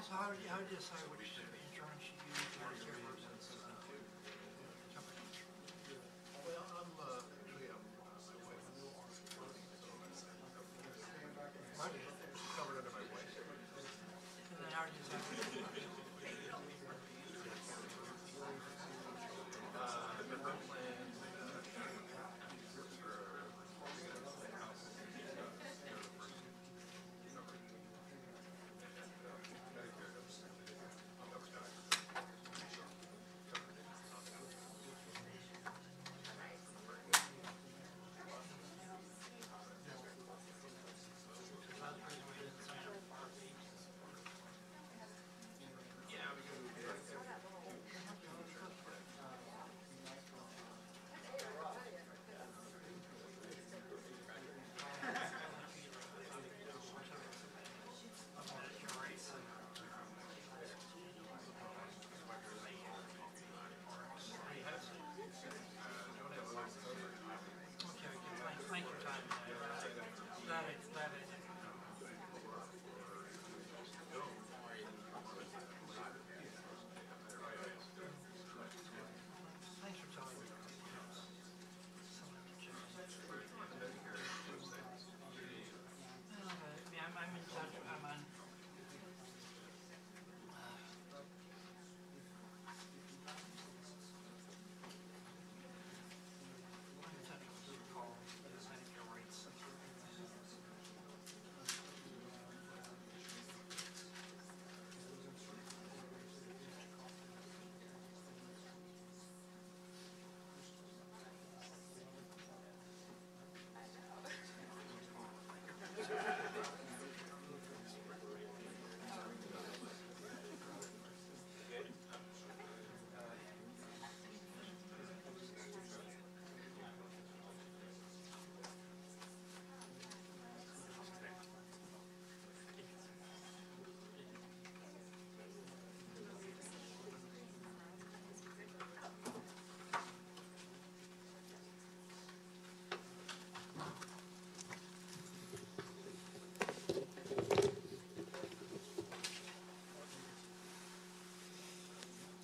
So how do you decide which insurance you use to take care of yourself? Well, actually, mine is covered under my wife. And then how do you decide which one? Her plan, Thank your time. That is. Thanks for telling me. I'm in touch. I'm on.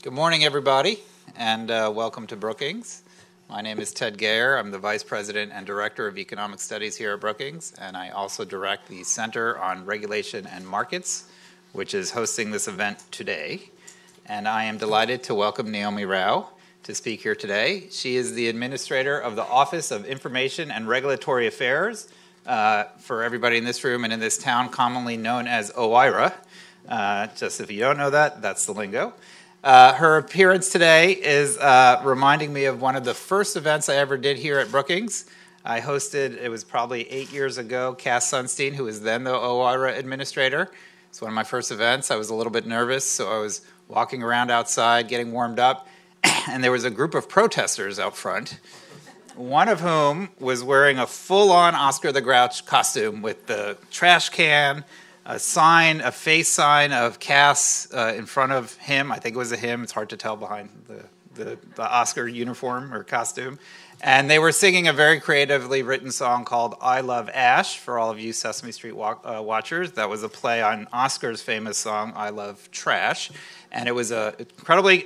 Good morning, everybody, and welcome to Brookings. My name is Ted Gayer. I'm the Vice President and Director of Economic Studies here at Brookings, and I also direct the Center on Regulation and Markets, which is hosting this event today. And I am delighted to welcome Neomi Rao to speak here today. She is the Administrator of the Office of Information and Regulatory Affairs, for everybody in this room and in this town, commonly known as OIRA. Just if you don't know that, that's the lingo. Her appearance today is reminding me of one of the first events I ever did here at Brookings. I hosted, it was probably 8 years ago, Cass Sunstein, who was then the OIRA administrator. It's one of my first events. I was a little bit nervous, so I was walking around outside, getting warmed up, and there was a group of protesters out front, one of whom was wearing a full-on Oscar the Grouch costume with the trash can, a sign, a face sign of Cass in front of him. I think it was a him. It's hard to tell behind the Oscar uniform or costume. And they were singing a very creatively written song called I Love Ash, for all of you Sesame Street watchers. That was a play on Oscar's famous song, I Love Trash. And it was incredibly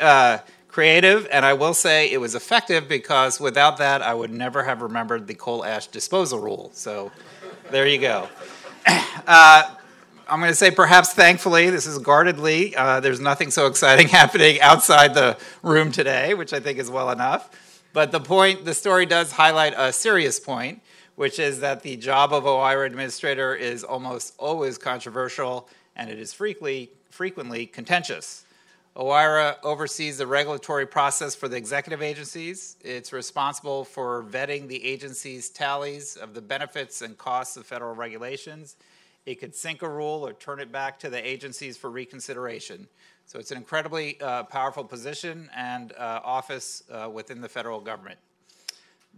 creative, and I will say it was effective because without that, I would never have remembered the coal ash disposal rule. So there you go. I'm going to say perhaps thankfully, this is guardedly, there's nothing so exciting happening outside the room today, which I think is well enough. But the story does highlight a serious point, which is that the job of OIRA administrator is almost always controversial, and it is frequently contentious. OIRA oversees the regulatory process for the executive agencies. It's responsible for vetting the agency's tallies of the benefits and costs of federal regulations. It could sink a rule or turn it back to the agencies for reconsideration. So it's an incredibly powerful position and office within the federal government.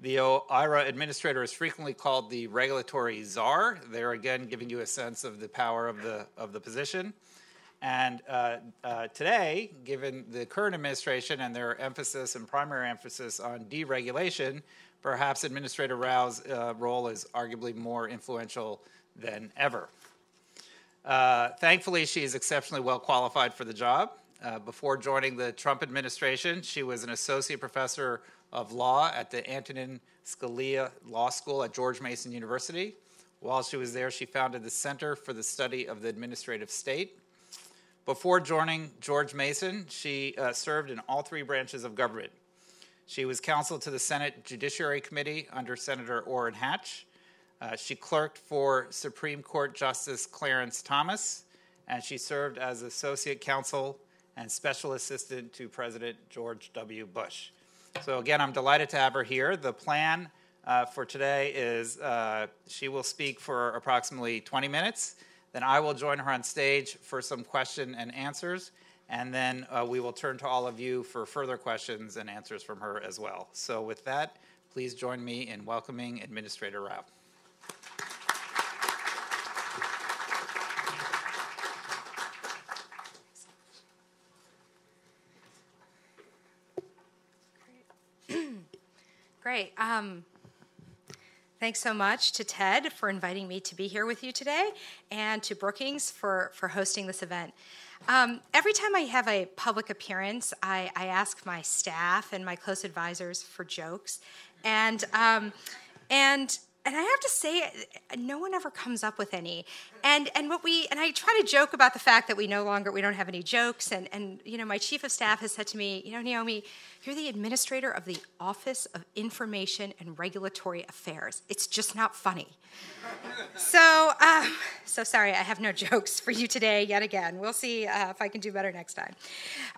The OIRA administrator is frequently called the regulatory czar. They're again giving you a sense of the power of the position. And today, given the current administration and their emphasis and primary emphasis on deregulation, perhaps Administrator Rao's role is arguably more influential than ever. Thankfully, she is exceptionally well qualified for the job. Before joining the Trump administration, she was an associate professor of law at the Antonin Scalia Law School at George Mason University. While she was there, she founded the Center for the Study of the Administrative State. Before joining George Mason, she served in all three branches of government. She was counsel to the Senate Judiciary Committee under Senator Orrin Hatch. She clerked for Supreme Court Justice Clarence Thomas, and she served as associate counsel and special assistant to President George W. Bush. So again, I'm delighted to have her here. The plan for today is she will speak for approximately 20 minutes. Then I will join her on stage for some question and answers, and then we will turn to all of you for further questions and answers from her as well. So with that, please join me in welcoming Administrator Rao. Great. Thanks so much to Ted for inviting me to be here with you today, and to Brookings for hosting this event. Every time I have a public appearance, I ask my staff and my close advisors for jokes, and I have to say, no one ever comes up with any. And I try to joke about the fact that we don't have any jokes. And you know, my chief of staff has said to me, you know, Naomi, you're the administrator of the Office of Information and Regulatory Affairs. It's just not funny. So sorry, I have no jokes for you today yet again. We'll see if I can do better next time.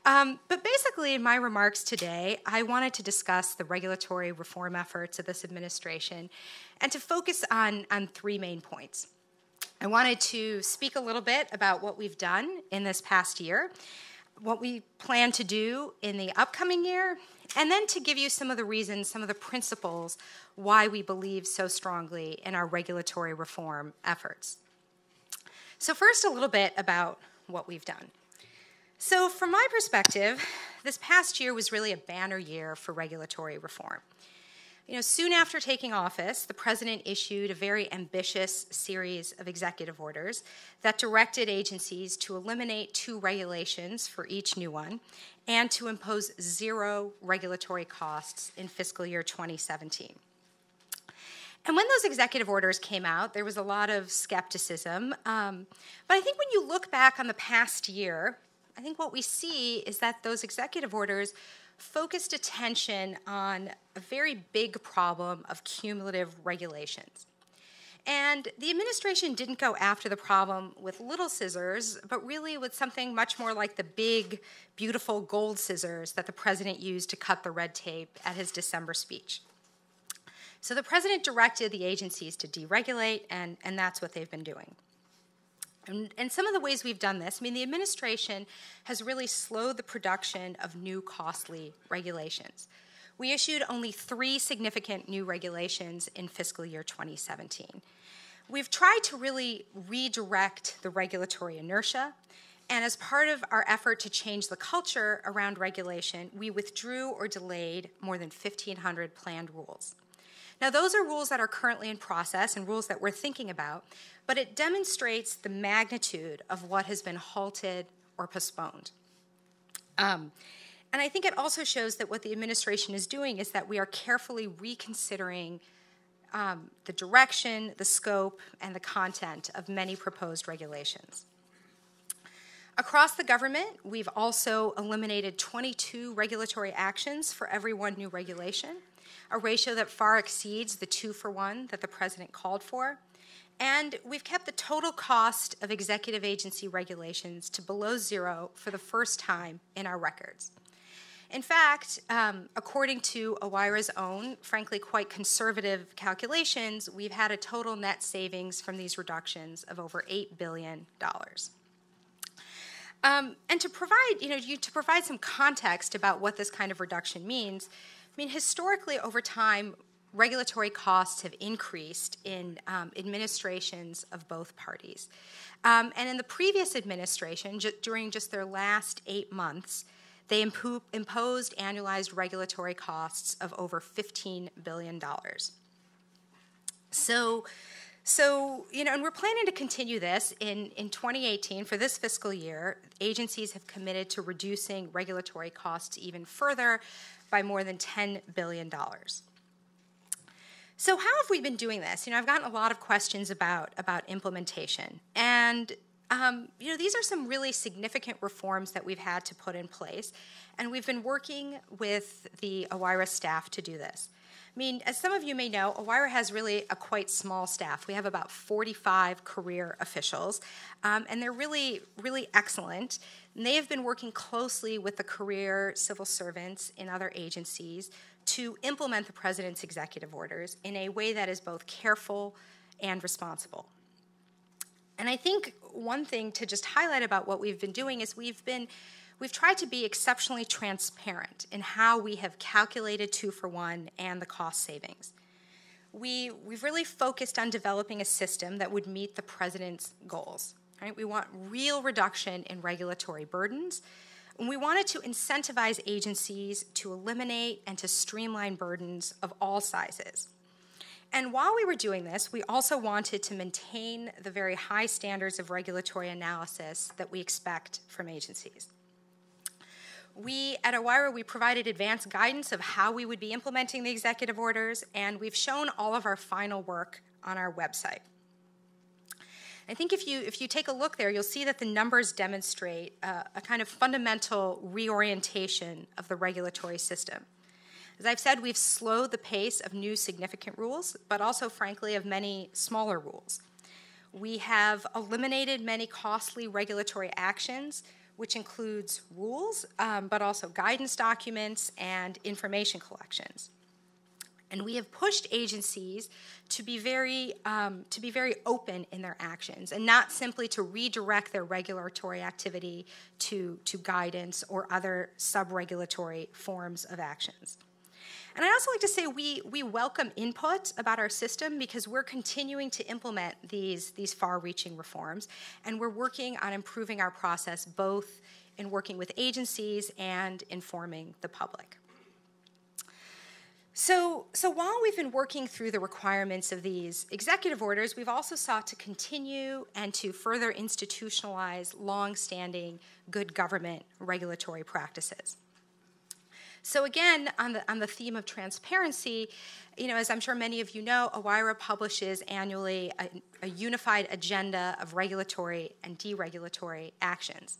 But basically, in my remarks today, I wanted to discuss the regulatory reform efforts of this administration and to focus on three main points. I wanted to speak a little bit about what we've done in this past year, what we plan to do in the upcoming year, and then to give you some of the reasons, some of the principles why we believe so strongly in our regulatory reform efforts. So first, a little bit about what we've done. So from my perspective, this past year was really a banner year for regulatory reform. You know, soon after taking office, the president issued a very ambitious series of executive orders that directed agencies to eliminate 2 regulations for each new one and to impose 0 regulatory costs in fiscal year 2017. And when those executive orders came out, there was a lot of skepticism. But I think when you look back on the past year, I think what we see is that those executive orders focused attention on a very big problem of cumulative regulations. And the administration didn't go after the problem with little scissors, but really with something much more like the big, beautiful gold scissors that the president used to cut the red tape at his December speech. So the president directed the agencies to deregulate, and that's what they've been doing. And some of the ways we've done this, I mean, the administration has really slowed the production of new costly regulations. We issued only 3 significant new regulations in fiscal year 2017. We've tried to really redirect the regulatory inertia, and as part of our effort to change the culture around regulation, we withdrew or delayed more than 1,500 planned rules. Now, those are rules that are currently in process and rules that we're thinking about, but it demonstrates the magnitude of what has been halted or postponed. And I think it also shows that what the administration is doing is that we are carefully reconsidering the direction, the scope, and the content of many proposed regulations. Across the government, we've also eliminated 22 regulatory actions for every 1 new regulation, a ratio that far exceeds the 2-for-1 that the president called for. And we've kept the total cost of executive agency regulations to below 0 for the first time in our records. In fact, according to OIRA's own, frankly, quite conservative calculations, we've had a total net savings from these reductions of over $8 billion. And to provide some context about what this kind of reduction means, I mean, historically, over time, regulatory costs have increased in administrations of both parties. And in the previous administration, during just their last 8 months, they imposed annualized regulatory costs of over $15 billion. So So, and we're planning to continue this in 2018. For this fiscal year, agencies have committed to reducing regulatory costs even further by more than $10 billion. So how have we been doing this? I've gotten a lot of questions about implementation. And, these are some really significant reforms that we've had to put in place. And we've been working with the OIRA staff to do this. As some of you may know, OIRA has really a quite small staff. We have about 45 career officials, and they're really, really excellent. And they have been working closely with the career civil servants in other agencies to implement the President's executive orders in a way that is both careful and responsible. And I think one thing to just highlight about what we've been doing is we've tried to be exceptionally transparent in how we have calculated 2-for-1 and the cost savings. We've really focused on developing a system that would meet the President's goals. Right? We want real reduction in regulatory burdens, and we wanted to incentivize agencies to eliminate and to streamline burdens of all sizes. And while we were doing this, we also wanted to maintain the very high standards of regulatory analysis that we expect from agencies. At OIRA, we provided advanced guidance of how we would be implementing the executive orders, and we've shown all of our final work on our website. I think if you take a look there, you'll see that the numbers demonstrate a kind of fundamental reorientation of the regulatory system. As I've said, we've slowed the pace of new significant rules, but also, frankly, of many smaller rules. We have eliminated many costly regulatory actions, which includes rules, but also guidance documents and information collections. And we have pushed agencies to be very open in their actions and not simply to redirect their regulatory activity to guidance or other sub-regulatory forms of actions. And I'd also like to say we welcome input about our system because we're continuing to implement these far-reaching reforms, and we're working on improving our process both in working with agencies and informing the public. So while we've been working through the requirements of these executive orders, we've also sought to continue and to further institutionalize long-standing good government regulatory practices. So again, on the theme of transparency, as I'm sure many of you know, OIRA publishes annually a unified agenda of regulatory and deregulatory actions.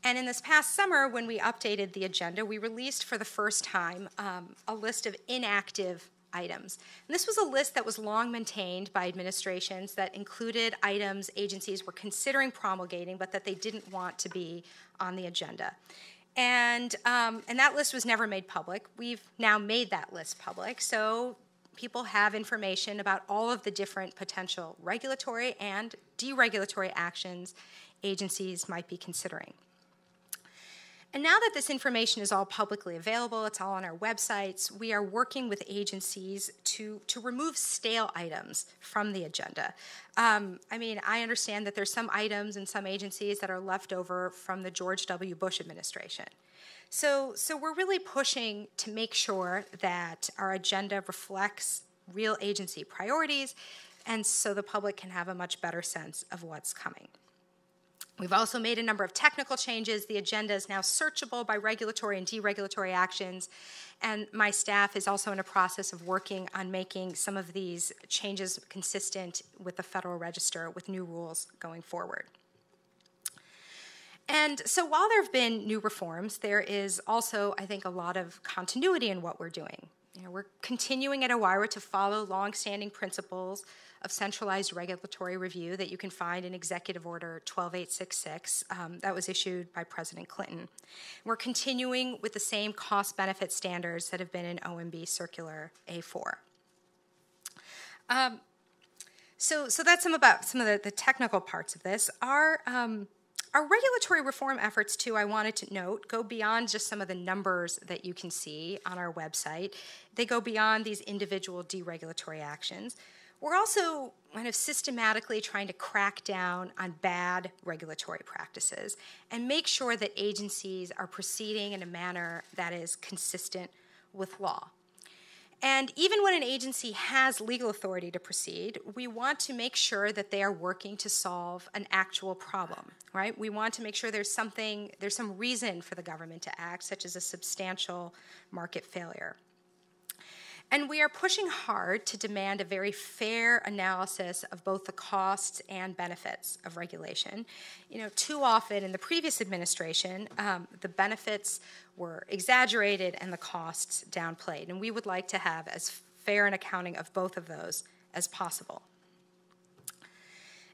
And in this past summer, when we updated the agenda, we released for the first time a list of inactive items. And this was a list that was long maintained by administrations that included items agencies were considering promulgating, but that they didn't want to be on the agenda. And that list was never made public. We've now made that list public, so people have information about all of the different potential regulatory and deregulatory actions agencies might be considering. And now that this information is all publicly available, it's all on our websites, we are working with agencies to remove stale items from the agenda. I understand that there's some items in some agencies that are left over from the George W. Bush administration. So we're really pushing to make sure that our agenda reflects real agency priorities, and so the public can have a much better sense of what's coming. We've also made a number of technical changes. The agenda is now searchable by regulatory and deregulatory actions, and my staff is also in a process of working on making some of these changes consistent with the Federal Register with new rules going forward. And so while there have been new reforms, there is also, I think, a lot of continuity in what we're doing. We're continuing at OIRA to follow longstanding principles of centralized regulatory review that you can find in Executive Order 12866 that was issued by President Clinton. We're continuing with the same cost-benefit standards that have been in OMB Circular A4. So that's about some of the technical parts of this. Our regulatory reform efforts, too, I wanted to note, go beyond just some of the numbers that you can see on our website. They go beyond these individual deregulatory actions. We're also kind of systematically trying to crack down on bad regulatory practices and make sure that agencies are proceeding in a manner that is consistent with law. And even when an agency has legal authority to proceed, we want to make sure that they are working to solve an actual problem, right? We want to make sure there's some reason for the government to act, such as a substantial market failure. And we are pushing hard to demand a very fair analysis of both the costs and benefits of regulation. Too often in the previous administration, the benefits were exaggerated and the costs downplayed. And we would like to have as fair an accounting of both of those as possible.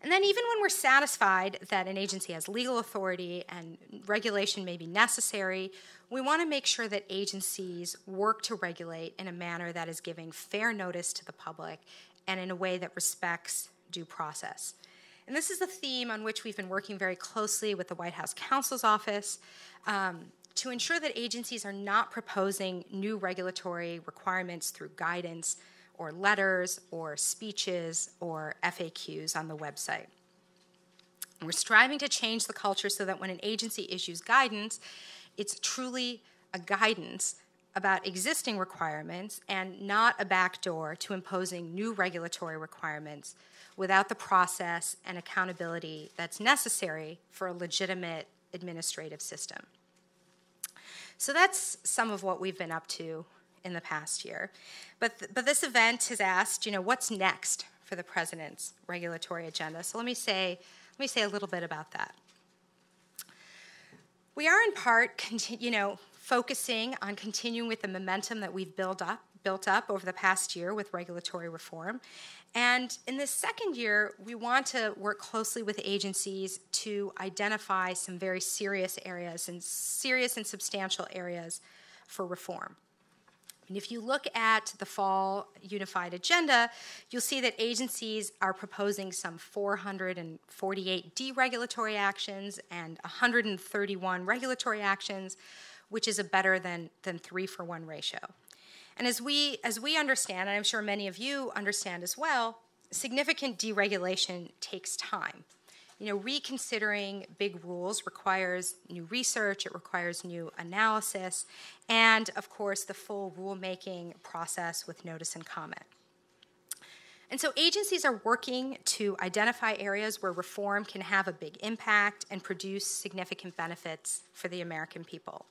And then even when we're satisfied that an agency has legal authority and regulation may be necessary, we want to make sure that agencies work to regulate in a manner that is giving fair notice to the public and in a way that respects due process. And this is a theme on which we've been working very closely with the White House Counsel's Office to ensure that agencies are not proposing new regulatory requirements through guidance or letters or speeches or FAQs on the website. We're striving to change the culture so that when an agency issues guidance, it's truly a guidance about existing requirements and not a backdoor to imposing new regulatory requirements without the process and accountability that's necessary for a legitimate administrative system. So that's some of what we've been up to in the past year. But this event has asked, what's next for the president's regulatory agenda? So let me say a little bit about that. We are in part, focusing on continuing with the momentum that we've built up over the past year with regulatory reform. And in this second year, we want to work closely with agencies to identify some very serious areas and substantial areas for reform. And if you look at the fall unified agenda, you'll see that agencies are proposing some 448 deregulatory actions and 131 regulatory actions, which is a better than 3-for-1 ratio. And as we understand, and I'm sure many of you understand as well, significant deregulation takes time. Reconsidering big rules requires new research, it requires new analysis, and of course the full rulemaking process with notice and comment. And so agencies are working to identify areas where reform can have a big impact and produce significant benefits for the American people.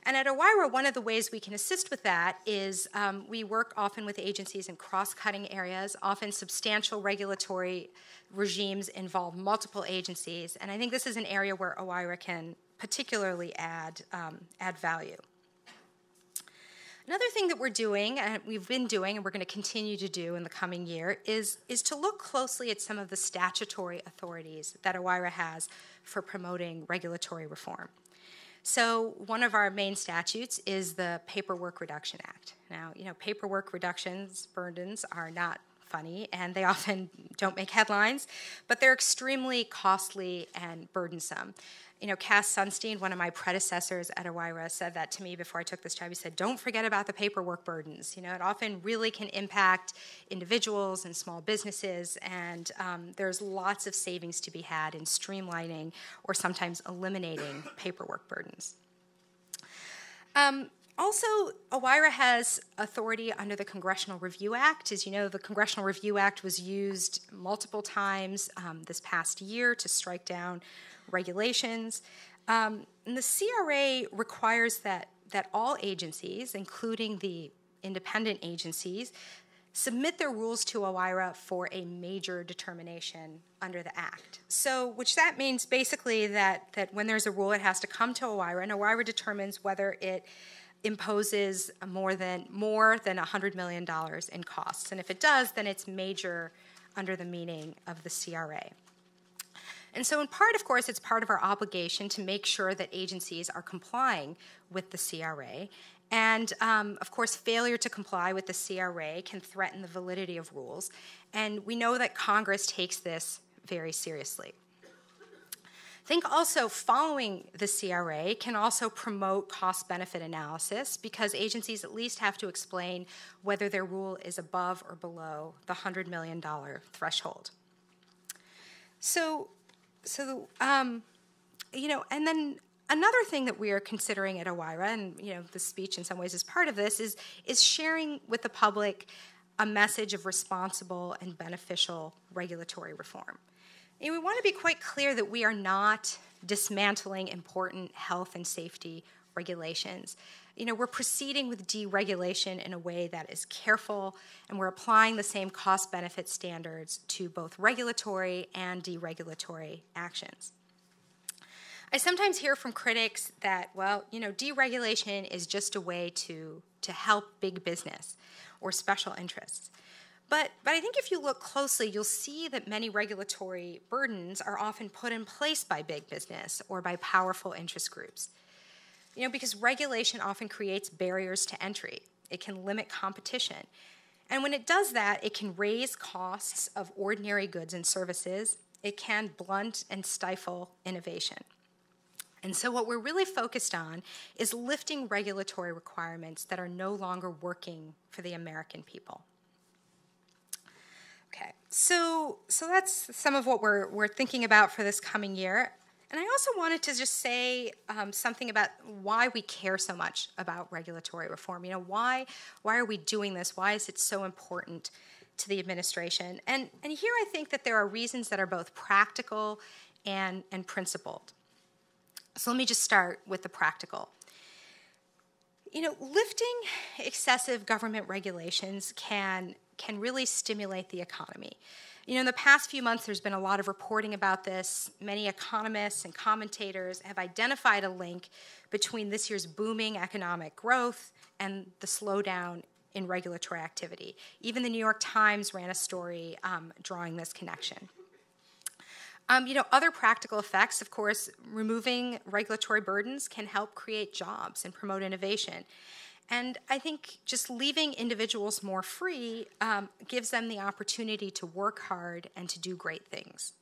And at OIRA, one of the ways we can assist with that is we work often with agencies in cross-cutting areas. Often substantial regulatory regimes involve multiple agencies, and I think this is an area where OIRA can particularly add value. Another thing that we're doing, and we've been doing, and we're going to continue to do in the coming year, is to look closely at some of the statutory authorities that OIRA has for promoting regulatory reform. So one of our main statutes is the Paperwork Reduction Act. Now, paperwork reductions, burdens are not funny, and they often don't make headlines, but they're extremely costly and burdensome. Cass Sunstein, one of my predecessors at OIRA, said that to me before I took this job. He said, don't forget about the paperwork burdens. It often really can impact individuals and small businesses, and there's lots of savings to be had in streamlining or sometimes eliminating paperwork burdens. Also, OIRA has authority under the Congressional Review Act. As you know, the Congressional Review Act was used multiple times this past year to strike down regulations. And the CRA requires that all agencies, including the independent agencies, submit their rules to OIRA for a major determination under the Act. So, which that means basically that when there's a rule, it has to come to OIRA, and OIRA determines whether it imposes more than $100 million in costs. And if it does, then it's major under the meaning of the CRA. And so in part, of course, it's part of our obligation to make sure that agencies are complying with the CRA. And, of course, failure to comply with the CRA can threaten the validity of rules. And we know that Congress takes this very seriously. I think also following the CRA can also promote cost-benefit analysis because agencies at least have to explain whether their rule is above or below the $100 million threshold. And then Another thing that we are considering at OIRA, and the speech in some ways is part of this, is sharing with the public a message of responsible and beneficial regulatory reform. And we want to be quite clear that we are not dismantling important health and safety regulations. We're proceeding with deregulation in a way that is careful, and we're applying the same cost-benefit standards to both regulatory and deregulatory actions. I sometimes hear from critics that, deregulation is just a way to help big business or special interests. But I think if you look closely, you'll see that many regulatory burdens are often put in place by big business or by powerful interest groups. Because regulation often creates barriers to entry. It can limit competition. And when it does that, it can raise costs of ordinary goods and services. It can blunt and stifle innovation. And so what we're really focused on is lifting regulatory requirements that are no longer working for the American people. Okay, so that's some of what we're thinking about for this coming year. And I also wanted to just say something about why we care so much about regulatory reform. Why are we doing this? Why is it so important to the administration? And here I think that there are reasons that are both practical and principled. So let me just start with the practical. Lifting excessive government regulations can really stimulate the economy. In the past few months, there's been a lot of reporting about this. Many economists and commentators have identified a link between this year's booming economic growth and the slowdown in regulatory activity. Even the New York Times ran a story drawing this connection. Other practical effects, of course, removing regulatory burdens can help create jobs and promote innovation. And I think just leaving individuals more free gives them the opportunity to work hard and to do great things.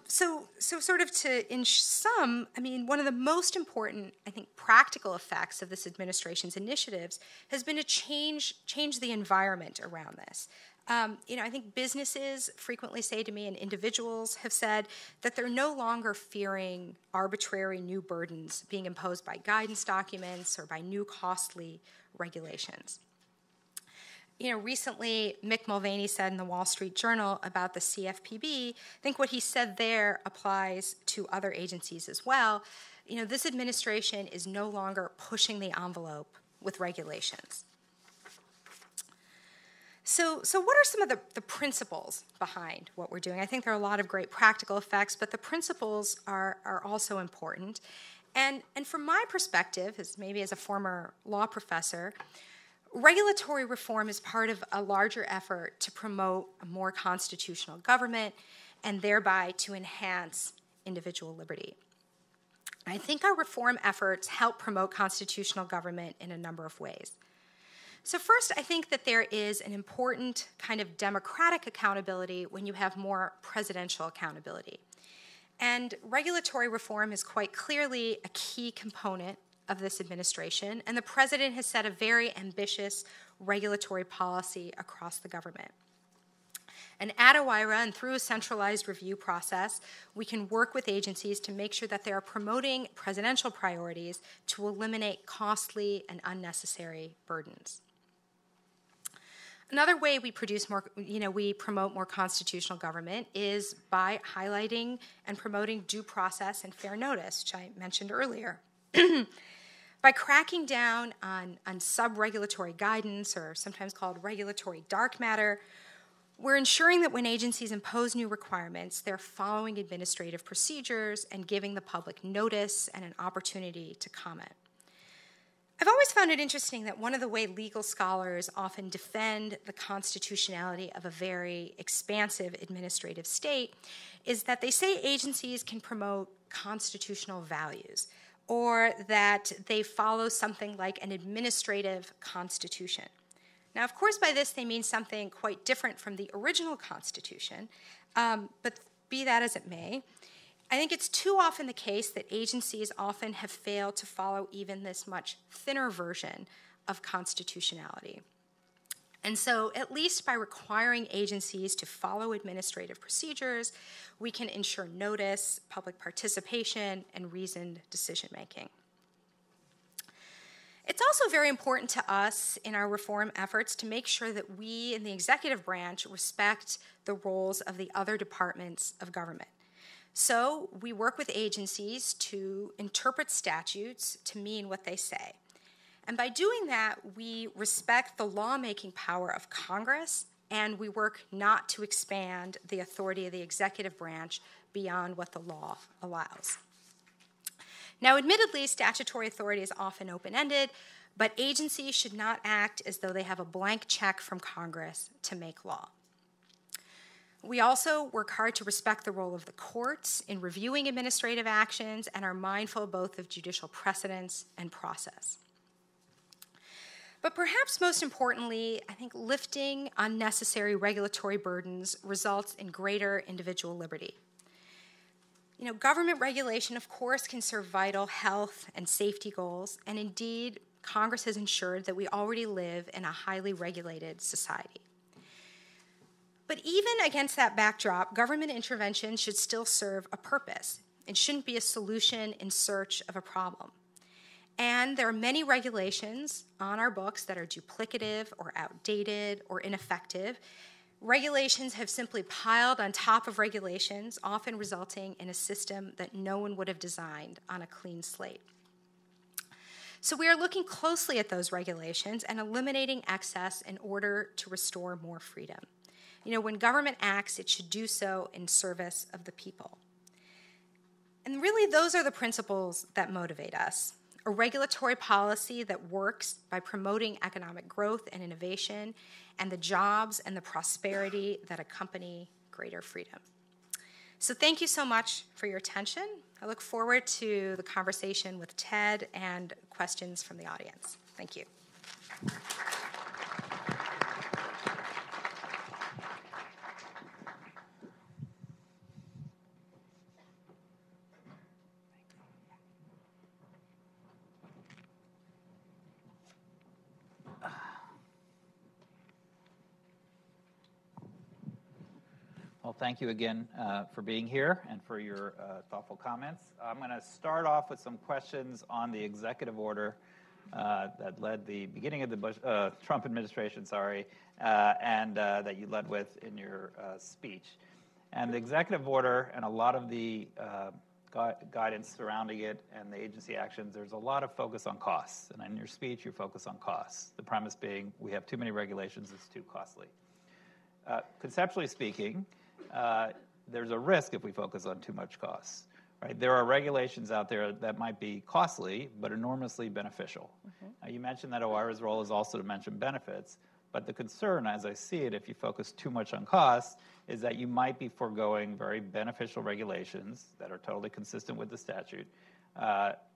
So sort of in sum, one of the most important, I think, practical effects of this administration's initiatives has been to change the environment around this. I think businesses frequently say to me, and individuals have said, that they're no longer fearing arbitrary new burdens being imposed by guidance documents or by new costly regulations. Recently, Mick Mulvaney said in the Wall Street Journal about the CFPB, I think what he said there applies to other agencies as well. This administration is no longer pushing the envelope with regulations. So what are some of the principles behind what we're doing? I think there are a lot of great practical effects, but the principles are also important. And from my perspective, maybe as a former law professor, regulatory reform is part of a larger effort to promote a more constitutional government and thereby to enhance individual liberty. I think our reform efforts help promote constitutional government in a number of ways. So first, I think that there is an important kind of democratic accountability when you have more presidential accountability. And regulatory reform is quite clearly a key component of this administration, and the president has set a very ambitious regulatory policy across the government. And at OIRA and through a centralized review process, we can work with agencies to make sure that they are promoting presidential priorities to eliminate costly and unnecessary burdens. Another way we promote more constitutional government is by highlighting and promoting due process and fair notice, which I mentioned earlier. By cracking down on sub-regulatory guidance, or sometimes called regulatory dark matter, we're ensuring that when agencies impose new requirements, they're following administrative procedures and giving the public notice and an opportunity to comment. I've always found it interesting that one of the ways legal scholars often defend the constitutionality of a very expansive administrative state is that they say agencies can promote constitutional values, or that they follow something like an administrative constitution. Now, of course, by this they mean something quite different from the original Constitution, but be that as it may, I think it's too often the case that agencies often have failed to follow even this much thinner version of constitutionality. And so, at least by requiring agencies to follow administrative procedures, we can ensure notice, public participation, and reasoned decision-making. It's also very important to us in our reform efforts to make sure that we in the executive branch respect the roles of the other departments of government. So we work with agencies to interpret statutes to mean what they say. And by doing that, we respect the lawmaking power of Congress, and we work not to expand the authority of the executive branch beyond what the law allows. Now, admittedly, statutory authority is often open-ended, but agencies should not act as though they have a blank check from Congress to make law. We also work hard to respect the role of the courts in reviewing administrative actions and are mindful both of judicial precedents and process. But perhaps most importantly, I think lifting unnecessary regulatory burdens results in greater individual liberty. You know, government regulation, of course, can serve vital health and safety goals, and indeed, Congress has ensured that we already live in a highly regulated society. But even against that backdrop, government intervention should still serve a purpose. It shouldn't be a solution in search of a problem. And there are many regulations on our books that are duplicative or outdated or ineffective. Regulations have simply piled on top of regulations, often resulting in a system that no one would have designed on a clean slate. So we are looking closely at those regulations and eliminating excess in order to restore more freedom. You know, when government acts, it should do so in service of the people. And really, those are the principles that motivate us. A regulatory policy that works by promoting economic growth and innovation and the jobs and the prosperity that accompany greater freedom. So thank you so much for your attention. I look forward to the conversation with Ted and questions from the audience. Thank you. Well, thank you again for being here and for your thoughtful comments. I'm going to start off with some questions on the executive order that led the beginning of the Trump administration, and that you led with in your speech. And the executive order and a lot of the guidance surrounding it and the agency actions, there's a lot of focus on costs. And in your speech, you focus on costs. The premise being we have too many regulations, it's too costly. Conceptually speaking, there's a risk if we focus on too much costs. Right? There are regulations out there that might be costly but enormously beneficial. Mm-hmm. You mentioned that OIRA's role is also to mention benefits, but the concern, as I see it, if you focus too much on costs, is that you might be foregoing very beneficial regulations that are totally consistent with the statute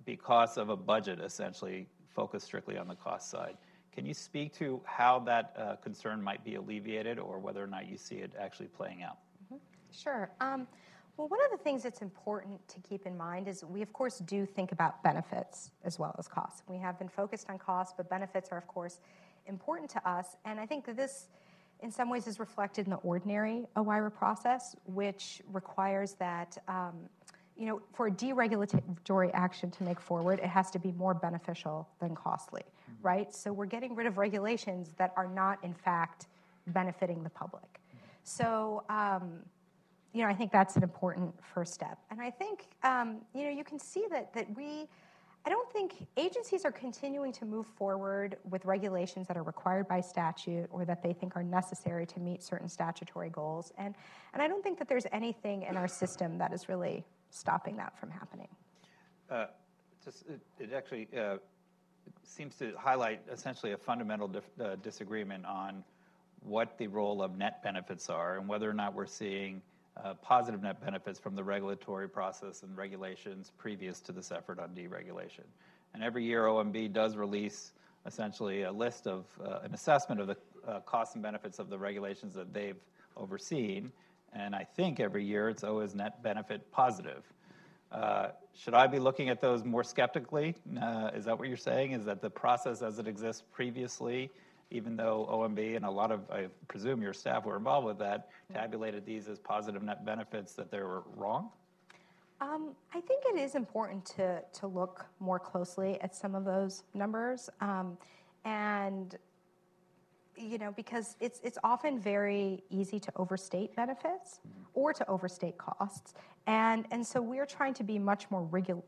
because of a budget essentially focused strictly on the cost side. Can you speak to how that concern might be alleviated or whether or not you see it actually playing out? Mm-hmm. Sure. Well, one of the things that's important to keep in mind is we, of course, do think about benefits as well as costs. We have been focused on costs, but benefits are, of course, important to us. And I think that this, in some ways, is reflected in the ordinary OIRA process, which requires that for a deregulatory action to make forward, it has to be more beneficial than costly, mm-hmm. right? So we're getting rid of regulations that are not, in fact, benefiting the public. Mm-hmm. So, I think that's an important first step. And I think, you can see that I don't think agencies are continuing to move forward with regulations that are required by statute or that they think are necessary to meet certain statutory goals. And I don't think that there's anything in our system that is really stopping that from happening. It actually seems to highlight essentially a fundamental disagreement on what the role of net benefits are and whether or not we're seeing positive net benefits from the regulatory process and regulations previous to this effort on deregulation. And every year OMB does release essentially a list of an assessment of the costs and benefits of the regulations that they've overseen. And I think every year it's always net benefit positive. Should I be looking at those more skeptically? Is that what you're saying? Is that the process as it exists previously even though OMB and a lot of, I presume your staff were involved with that, tabulated these as positive net benefits, that they were wrong? I think it is important to look more closely at some of those numbers, and because it's often very easy to overstate benefits or to overstate costs, and so we're trying to be much more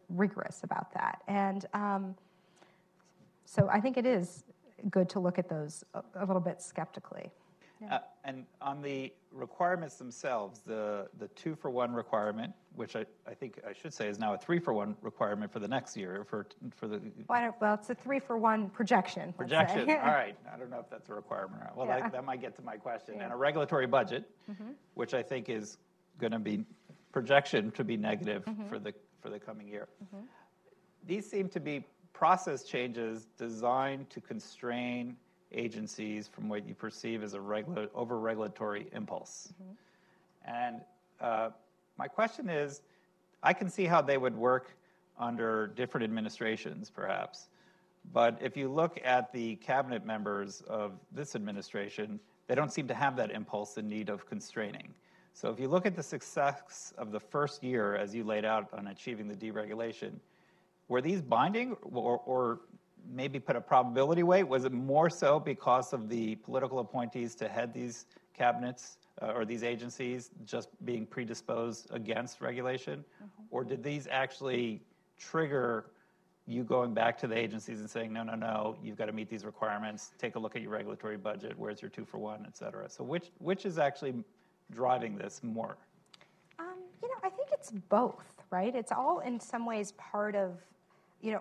rigorous about that, and so I think it is good to look at those a little bit skeptically. Yeah. And on the requirements themselves, the 2-for-1 requirement, which I think I should say is now a 3-for-1 requirement for the next year for the. Well, it's a 3-for-1 projection. Projection. All right. I don't know if that's a requirement or not. Well, yeah. that might get to my question. Yeah. And a regulatory budget, which I think is going to be projection to be negative for the coming year. These seem to be process changes designed to constrain agencies from what you perceive as a over-regulatory impulse. And my question is, I can see how they would work under different administrations, perhaps. But if you look at the cabinet members of this administration, they don't seem to have that impulse in need of constraining. So if you look at the success of the first year, as you laid out on achieving the deregulation, were these binding or maybe put a probability weight? Was it more so because of the political appointees to head these cabinets or these agencies just being predisposed against regulation? Or did these actually trigger you going back to the agencies and saying, no, you've got to meet these requirements, take a look at your regulatory budget, where's your 2-for-1, et cetera? So which is actually driving this more? I think it's both, right? It's all in some ways part of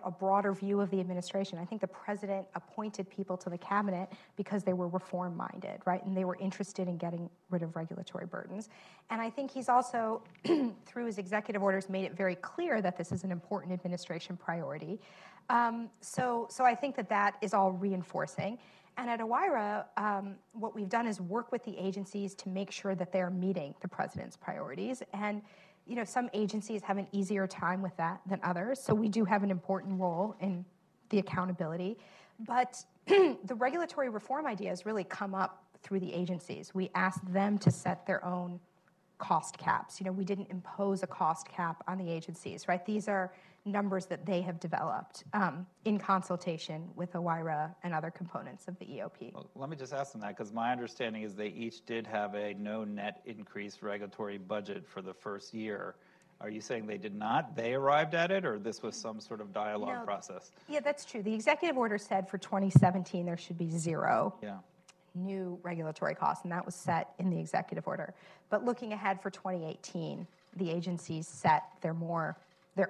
a broader view of the administration. I think the president appointed people to the cabinet because they were reform-minded, right? And they were interested in getting rid of regulatory burdens. And I think he's also, through his executive orders, made it very clear that this is an important administration priority. So I think that is all reinforcing. And at OIRA, what we've done is work with the agencies to make sure that they're meeting the president's priorities. And some agencies have an easier time with that than others, so we do have an important role in the accountability. But the regulatory reform ideas really come up through the agencies. We asked them to set their own cost caps. We didn't impose a cost cap on the agencies, right? These are numbers that they have developed in consultation with OIRA and other components of the EOP. Well, let me just ask them that, because my understanding is they each did have a no net increase regulatory budget for the first year. Are you saying they did not? They arrived at it, or this was some sort of dialogue process? Yeah, that's true. The executive order said for 2017 there should be zero. Yeah. New regulatory costs, and that was set in the executive order. But looking ahead for 2018, the agencies set their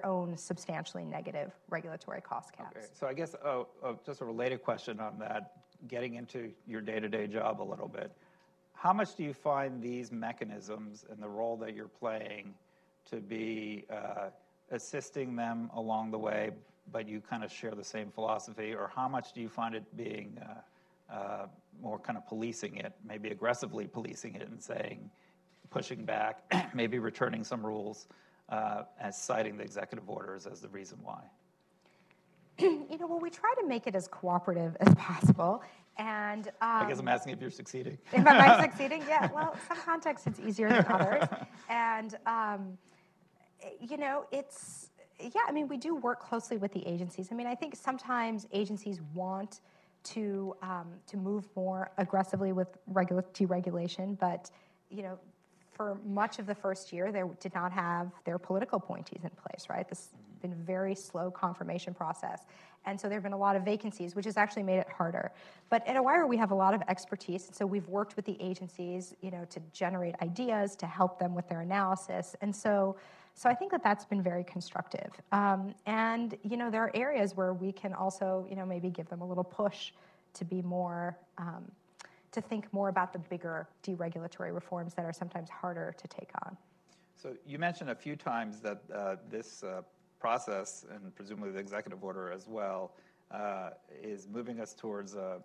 own substantially negative regulatory cost caps. Okay. So I guess just a related question on that, getting into your day-to-day job a little bit. How much do you find these mechanisms and the role that you're playing to be assisting them along the way, but you kind of share the same philosophy? Or how much do you find it being more kind of policing it, maybe aggressively policing it and saying, pushing back, maybe returning some rules, as citing the executive orders as the reason why? Well, we try to make it as cooperative as possible. And I guess I'm asking if you're succeeding. Am I succeeding? Yeah. Well, some contexts it's easier than others. And, we do work closely with the agencies. I think sometimes agencies want to move more aggressively with deregulation, but, for much of the first year, they did not have their political appointees in place, right? This has been a very slow confirmation process. And so there have been a lot of vacancies, which has actually made it harder. But at OIRA, we have a lot of expertise. So we've worked with the agencies, to generate ideas, to help them with their analysis. And so I think that's been very constructive. And, there are areas where we can also, maybe give them a little push to be more to think more about the bigger deregulatory reforms that are sometimes harder to take on. So you mentioned a few times that this process, and presumably the executive order as well, is moving us towards an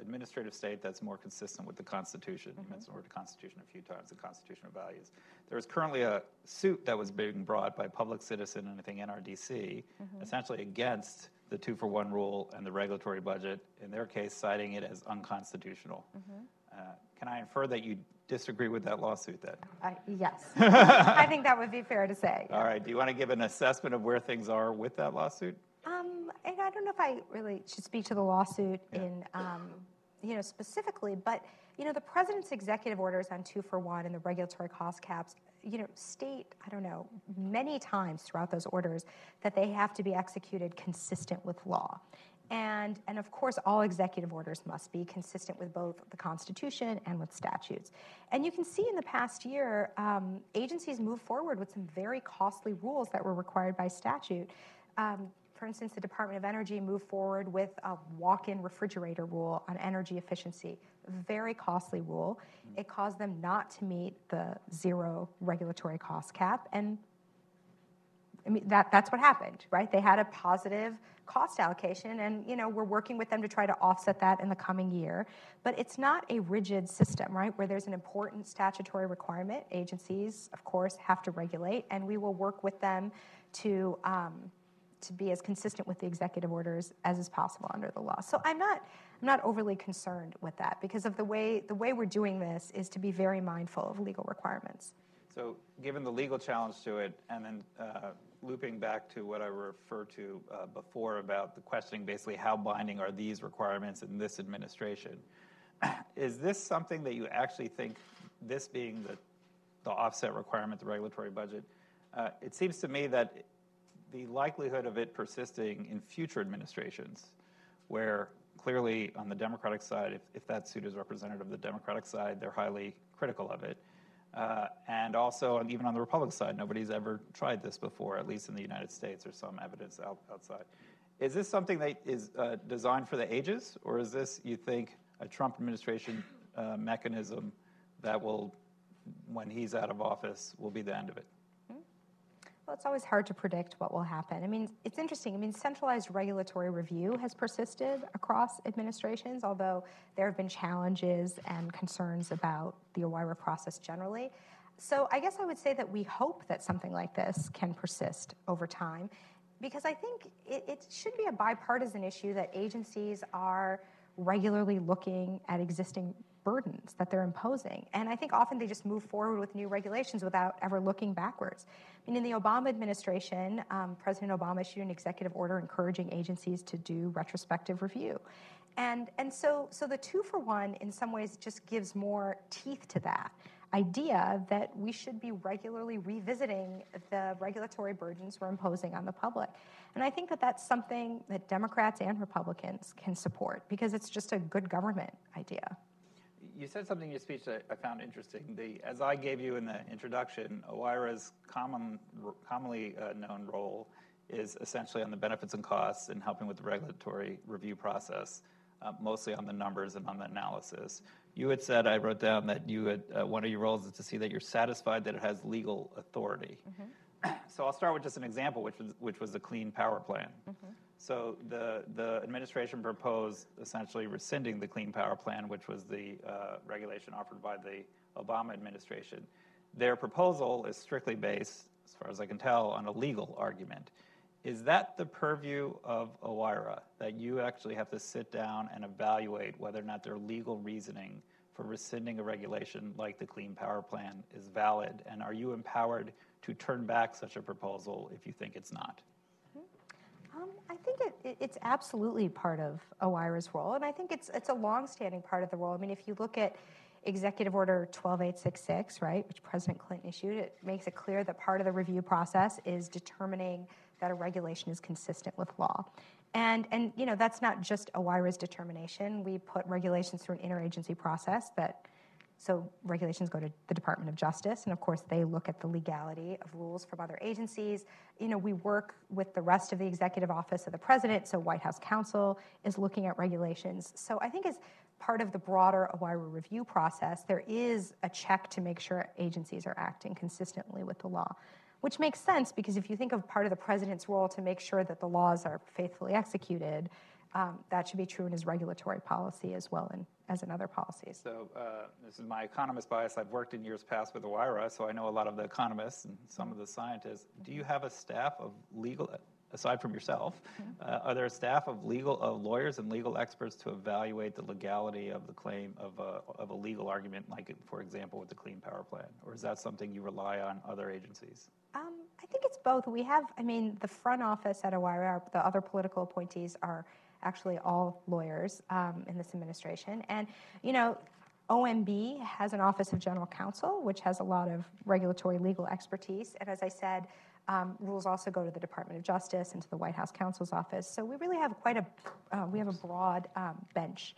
administrative state that's more consistent with the Constitution. You mentioned the word Constitution a few times, the constitutional values. There is currently a suit that was being brought by Public Citizen and I think NRDC, essentially against the 2-for-1 rule and the regulatory budget, in their case citing it as unconstitutional. Can I infer that you disagree with that lawsuit then? Yes. I think that would be fair to say. All right. Do you want to give an assessment of where things are with that lawsuit? And I don't know if I really should speak to the lawsuit in, specifically, but, the president's executive orders on 2-for-1 and the regulatory cost caps, state, many times throughout those orders that they have to be executed consistent with law. And of course, all executive orders must be consistent with both the Constitution and with statutes. And you can see in the past year, agencies moved forward with some very costly rules that were required by statute. For instance, the Department of Energy moved forward with a walk-in refrigerator rule on energy efficiency, a very costly rule. It caused them not to meet the zero regulatory cost cap, and that's what happened, right? They had a positive cost allocation, and we're working with them to try to offset that in the coming year. But it's not a rigid system, right, where there's an important statutory requirement. Agencies, of course, have to regulate, and we will work with them to be as consistent with the executive orders as is possible under the law. So I'm not overly concerned with that, because of the way we're doing this is to be very mindful of legal requirements. So given the legal challenge to it, and then looping back to what I referred to before about the questioning, basically how binding are these requirements in this administration, is this something that you actually think, this being the offset requirement, the regulatory budget, it seems to me that the likelihood of it persisting in future administrations, where clearly on the Democratic side, if that suit is representative of the Democratic side, they're highly critical of it. And also, even on the Republican side, nobody's ever tried this before, at least in the United States. There's some evidence outside. Is this something that is designed for the ages, or is this, you think, a Trump administration mechanism that will, when he's out of office, will be the end of it? Well, it's always hard to predict what will happen. I mean, it's interesting. Centralized regulatory review has persisted across administrations, although there have been challenges and concerns about the OIRA process generally. So I guess I would say that we hope that something like this can persist over time, because I think it should be a bipartisan issue that agencies are regularly looking at existing burdens that they're imposing. And I think often they just move forward with new regulations without ever looking backwards. In the Obama administration, President Obama issued an executive order encouraging agencies to do retrospective review. And so the 2-for-1 in some ways just gives more teeth to that idea that we should be regularly revisiting the regulatory burdens we're imposing on the public. And I think that that's something that Democrats and Republicans can support, because it's just a good government idea. You said something in your speech that I found interesting. As I gave you in the introduction, OIRA's commonly known role is essentially on the benefits and costs and helping with the regulatory review process, mostly on the numbers and on the analysis. You had said, I wrote down that you had one of your roles is to see that you're satisfied that it has legal authority. So I'll start with just an example, which was the Clean Power Plan. So the administration proposed essentially rescinding the Clean Power Plan, which was the regulation offered by the Obama administration. Their proposal is strictly based, as far as I can tell, on a legal argument. Is that the purview of OIRA, that you actually have to sit down and evaluate whether or not their legal reasoning for rescinding a regulation like the Clean Power Plan is valid? And are you empowered to turn back such a proposal if you think it's not? I think it's absolutely part of OIRA's role, and I think it's a longstanding part of the role. I mean, if you look at Executive Order 12866, right, which President Clinton issued, it makes it clear that part of the review process is determining that a regulation is consistent with law. And that's not just OIRA's determination. We put regulations through an interagency process so regulations go to the Department of Justice, and of course they look at the legality of rules from other agencies. We work with the rest of the Executive Office of the President, so White House Counsel is looking at regulations. So I think as part of the broader OIRA review process, there is a check to make sure agencies are acting consistently with the law, which makes sense because if you think of part of the President's role to make sure that the laws are faithfully executed, that should be true in his regulatory policy as well as in other policies. So this is my economist bias. I've worked in years past with OIRA, so I know a lot of the economists and some of the scientists. Do you have a staff of legal aside from yourself, are there a staff of lawyers and legal experts to evaluate the legality of the claim of a legal argument, like, for example, with the Clean Power Plan? Or is that something you rely on other agencies? I think it's both. We have, the front office at OIRA, the other political appointees are actually all lawyers in this administration. And, OMB has an Office of General Counsel, which has a lot of regulatory legal expertise. And as I said, rules also go to the Department of Justice and to the White House Counsel's Office. So we really have we have a broad bench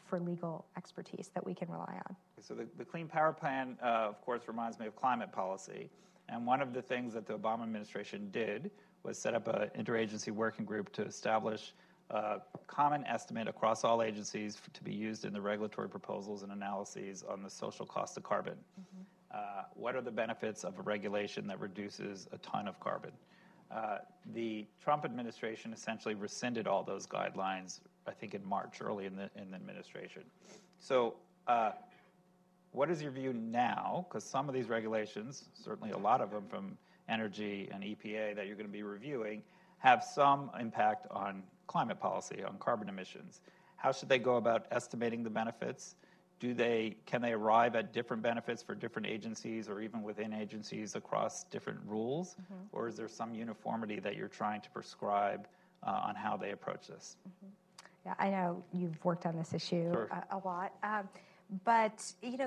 for legal expertise that we can rely on. So the Clean Power Plan, of course, reminds me of climate policy. And one of the things that the Obama administration did was set up an interagency working group to establish a common estimate across all agencies to be used in the regulatory proposals and analyses on the social cost of carbon. What are the benefits of a regulation that reduces a ton of carbon? The Trump administration essentially rescinded all those guidelines, I think in March, early in the administration. So what is your view now? Because some of these regulations, certainly a lot of them from energy and EPA that you're going to be reviewing, have some impact on climate policy, on carbon emissions. How should they go about estimating the benefits? Can they arrive at different benefits for different agencies or even within agencies across different rules? Or is there some uniformity that you're trying to prescribe on how they approach this? Yeah, I know you've worked on this issue a lot. But,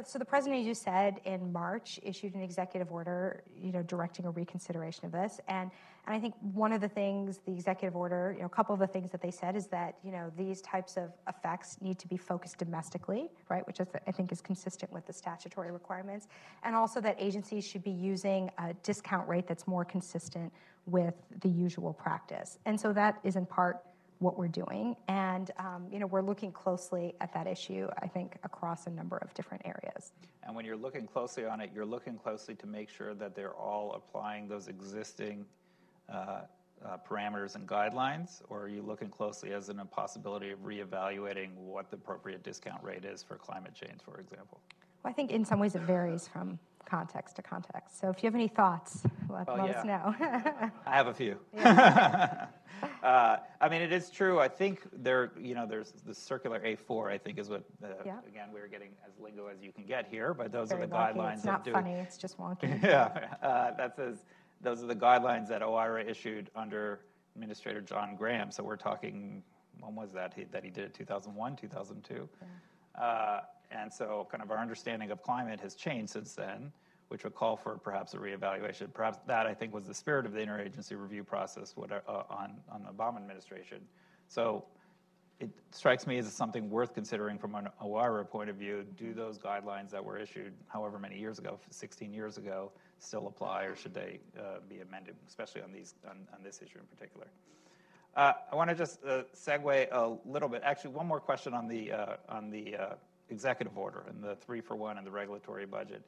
so the president, as you said, in March issued an executive order, directing a reconsideration of this. And I think one of the things the executive order, a couple of the things that they said is that, these types of effects need to be focused domestically, right, which I think is consistent with the statutory requirements. And also that agencies should be using a discount rate that's more consistent with the usual practice. And so that is in part what we're doing. And, we're looking closely at that issue, I think, across a number of different areas. And when you're looking closely on it, you're looking closely to make sure that they're all applying those existing parameters and guidelines, or are you looking closely as in a possibility of reevaluating what the appropriate discount rate is for climate change, for example? Well, I think in some ways it varies from context to context. So if you have any thoughts, let us know. I have a few. It is true. I think there's the circular A4, I think is what, again, we're getting as lingo as you can get here, but those are the guidelines. It's not funny, it's just wonky. That says those are the guidelines that OIRA issued under Administrator John Graham. So we're talking, when was that? That he did it 2001, 2002? And so kind of our understanding of climate has changed since then, which would call for perhaps a reevaluation. Perhaps that, I think, was the spirit of the interagency review process on the Obama administration. So it strikes me as something worth considering from an OIRA point of view. Do those guidelines that were issued however many years ago, 16 years ago, still apply, or should they be amended, especially on this issue in particular? I want to just segue a little bit. Actually, one more question on the executive order and the 3-for-1 and the regulatory budget.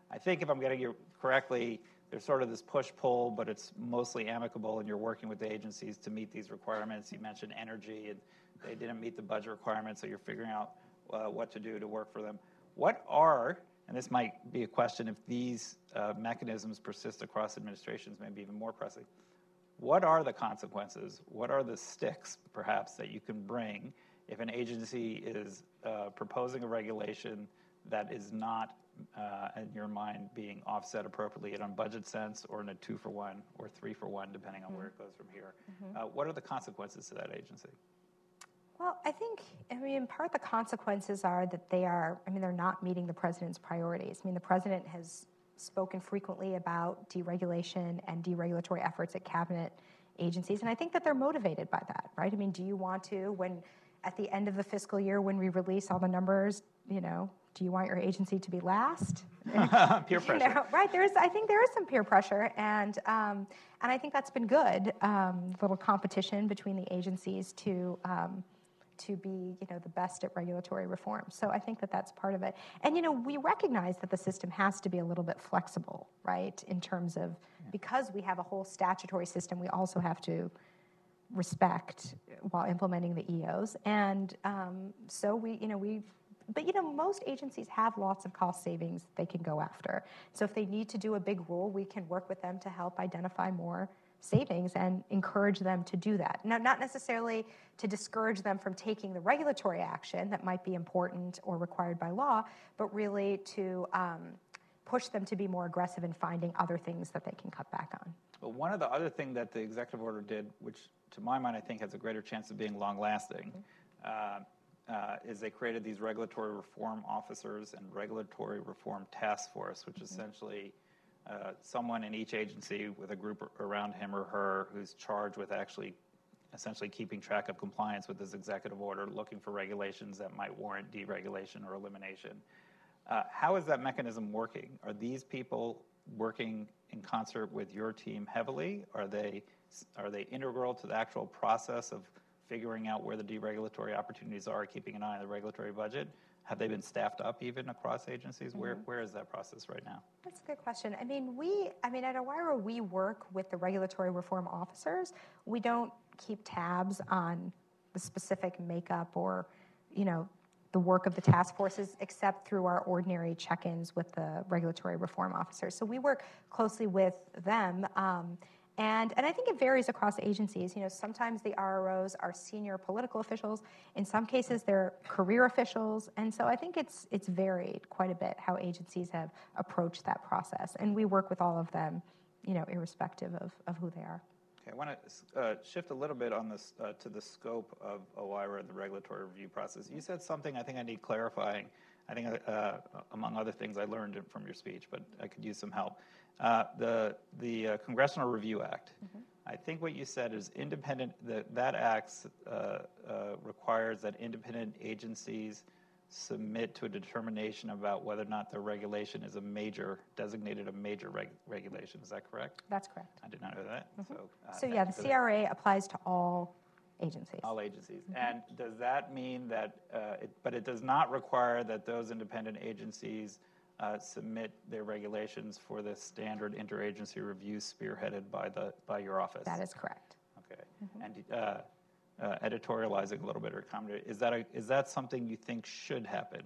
I think if I'm getting you correctly, there's sort of this push-pull, but it's mostly amicable, and you're working with the agencies to meet these requirements. You mentioned energy, and they didn't meet the budget requirements, so you're figuring out what to do to work for them. What are, and this might be a question if these mechanisms persist across administrations, maybe even more pressing, what are the consequences? What are the sticks, perhaps, that you can bring if an agency is proposing a regulation that is not, in your mind, being offset appropriately in a budget sense or in a 2-for-1 or 3-for-1, depending on where it goes from here? What are the consequences to that agency? Well, I think, in part the consequences are that they're not meeting the president's priorities. The president has spoken frequently about deregulation and deregulatory efforts at cabinet agencies, and I think that they're motivated by that, right? do you want to, when at the end of the fiscal year, when we release all the numbers, do you want your agency to be last? Peer pressure. Right. I think there is some peer pressure, and I think that's been good. Little competition between the agencies to be, the best at regulatory reform. So I think that that's part of it. And, we recognize that the system has to be a little bit flexible, right, in terms of, because we have a whole statutory system, we also have to respect while implementing the EOs. And so most agencies have lots of cost savings they can go after. So if they need to do a big rule, we can work with them to help identify more savings and encourage them to do that. Now, not necessarily to discourage them from taking the regulatory action that might be important or required by law, but really to push them to be more aggressive in finding other things that they can cut back on. But one of the other things that the executive order did, which to my mind I think has a greater chance of being long-lasting, is they created these regulatory reform officers and regulatory reform task force, which is essentially someone in each agency with a group around him or her who's charged with essentially keeping track of compliance with this executive order, looking for regulations that might warrant deregulation or elimination. How is that mechanism working? Are these people working in concert with your team heavily? Are they integral to the actual process of figuring out where the deregulatory opportunities are, keeping an eye on the regulatory budget? Have they been staffed up even across agencies? Where is that process right now? That's a good question. At OIRA, we work with the regulatory reform officers. We don't keep tabs on the specific makeup or, the work of the task forces, except through our ordinary check-ins with the regulatory reform officers. So we work closely with them. And I think it varies across agencies. Sometimes the RROs are senior political officials. In some cases, they're career officials. And so I think it's varied quite a bit how agencies have approached that process. And we work with all of them, irrespective of who they are. Okay, I want to shift a little bit on this to the scope of OIRA and the regulatory review process. You said something I think I need clarifying. I think, among other things, I learned it from your speech, but I could use some help. The Congressional Review Act. I think what you said is independent. That act requires that independent agencies submit to a determination about whether or not their regulation is designated a major regulation. Is that correct? That's correct. I did not know that. So yeah, the CRA applies to all agencies. All agencies. And does that mean that, but it does not require that those independent agencies submit their regulations for the standard interagency review spearheaded by your office? That is correct. Okay. And editorializing a little bit or comment, is that something you think should happen?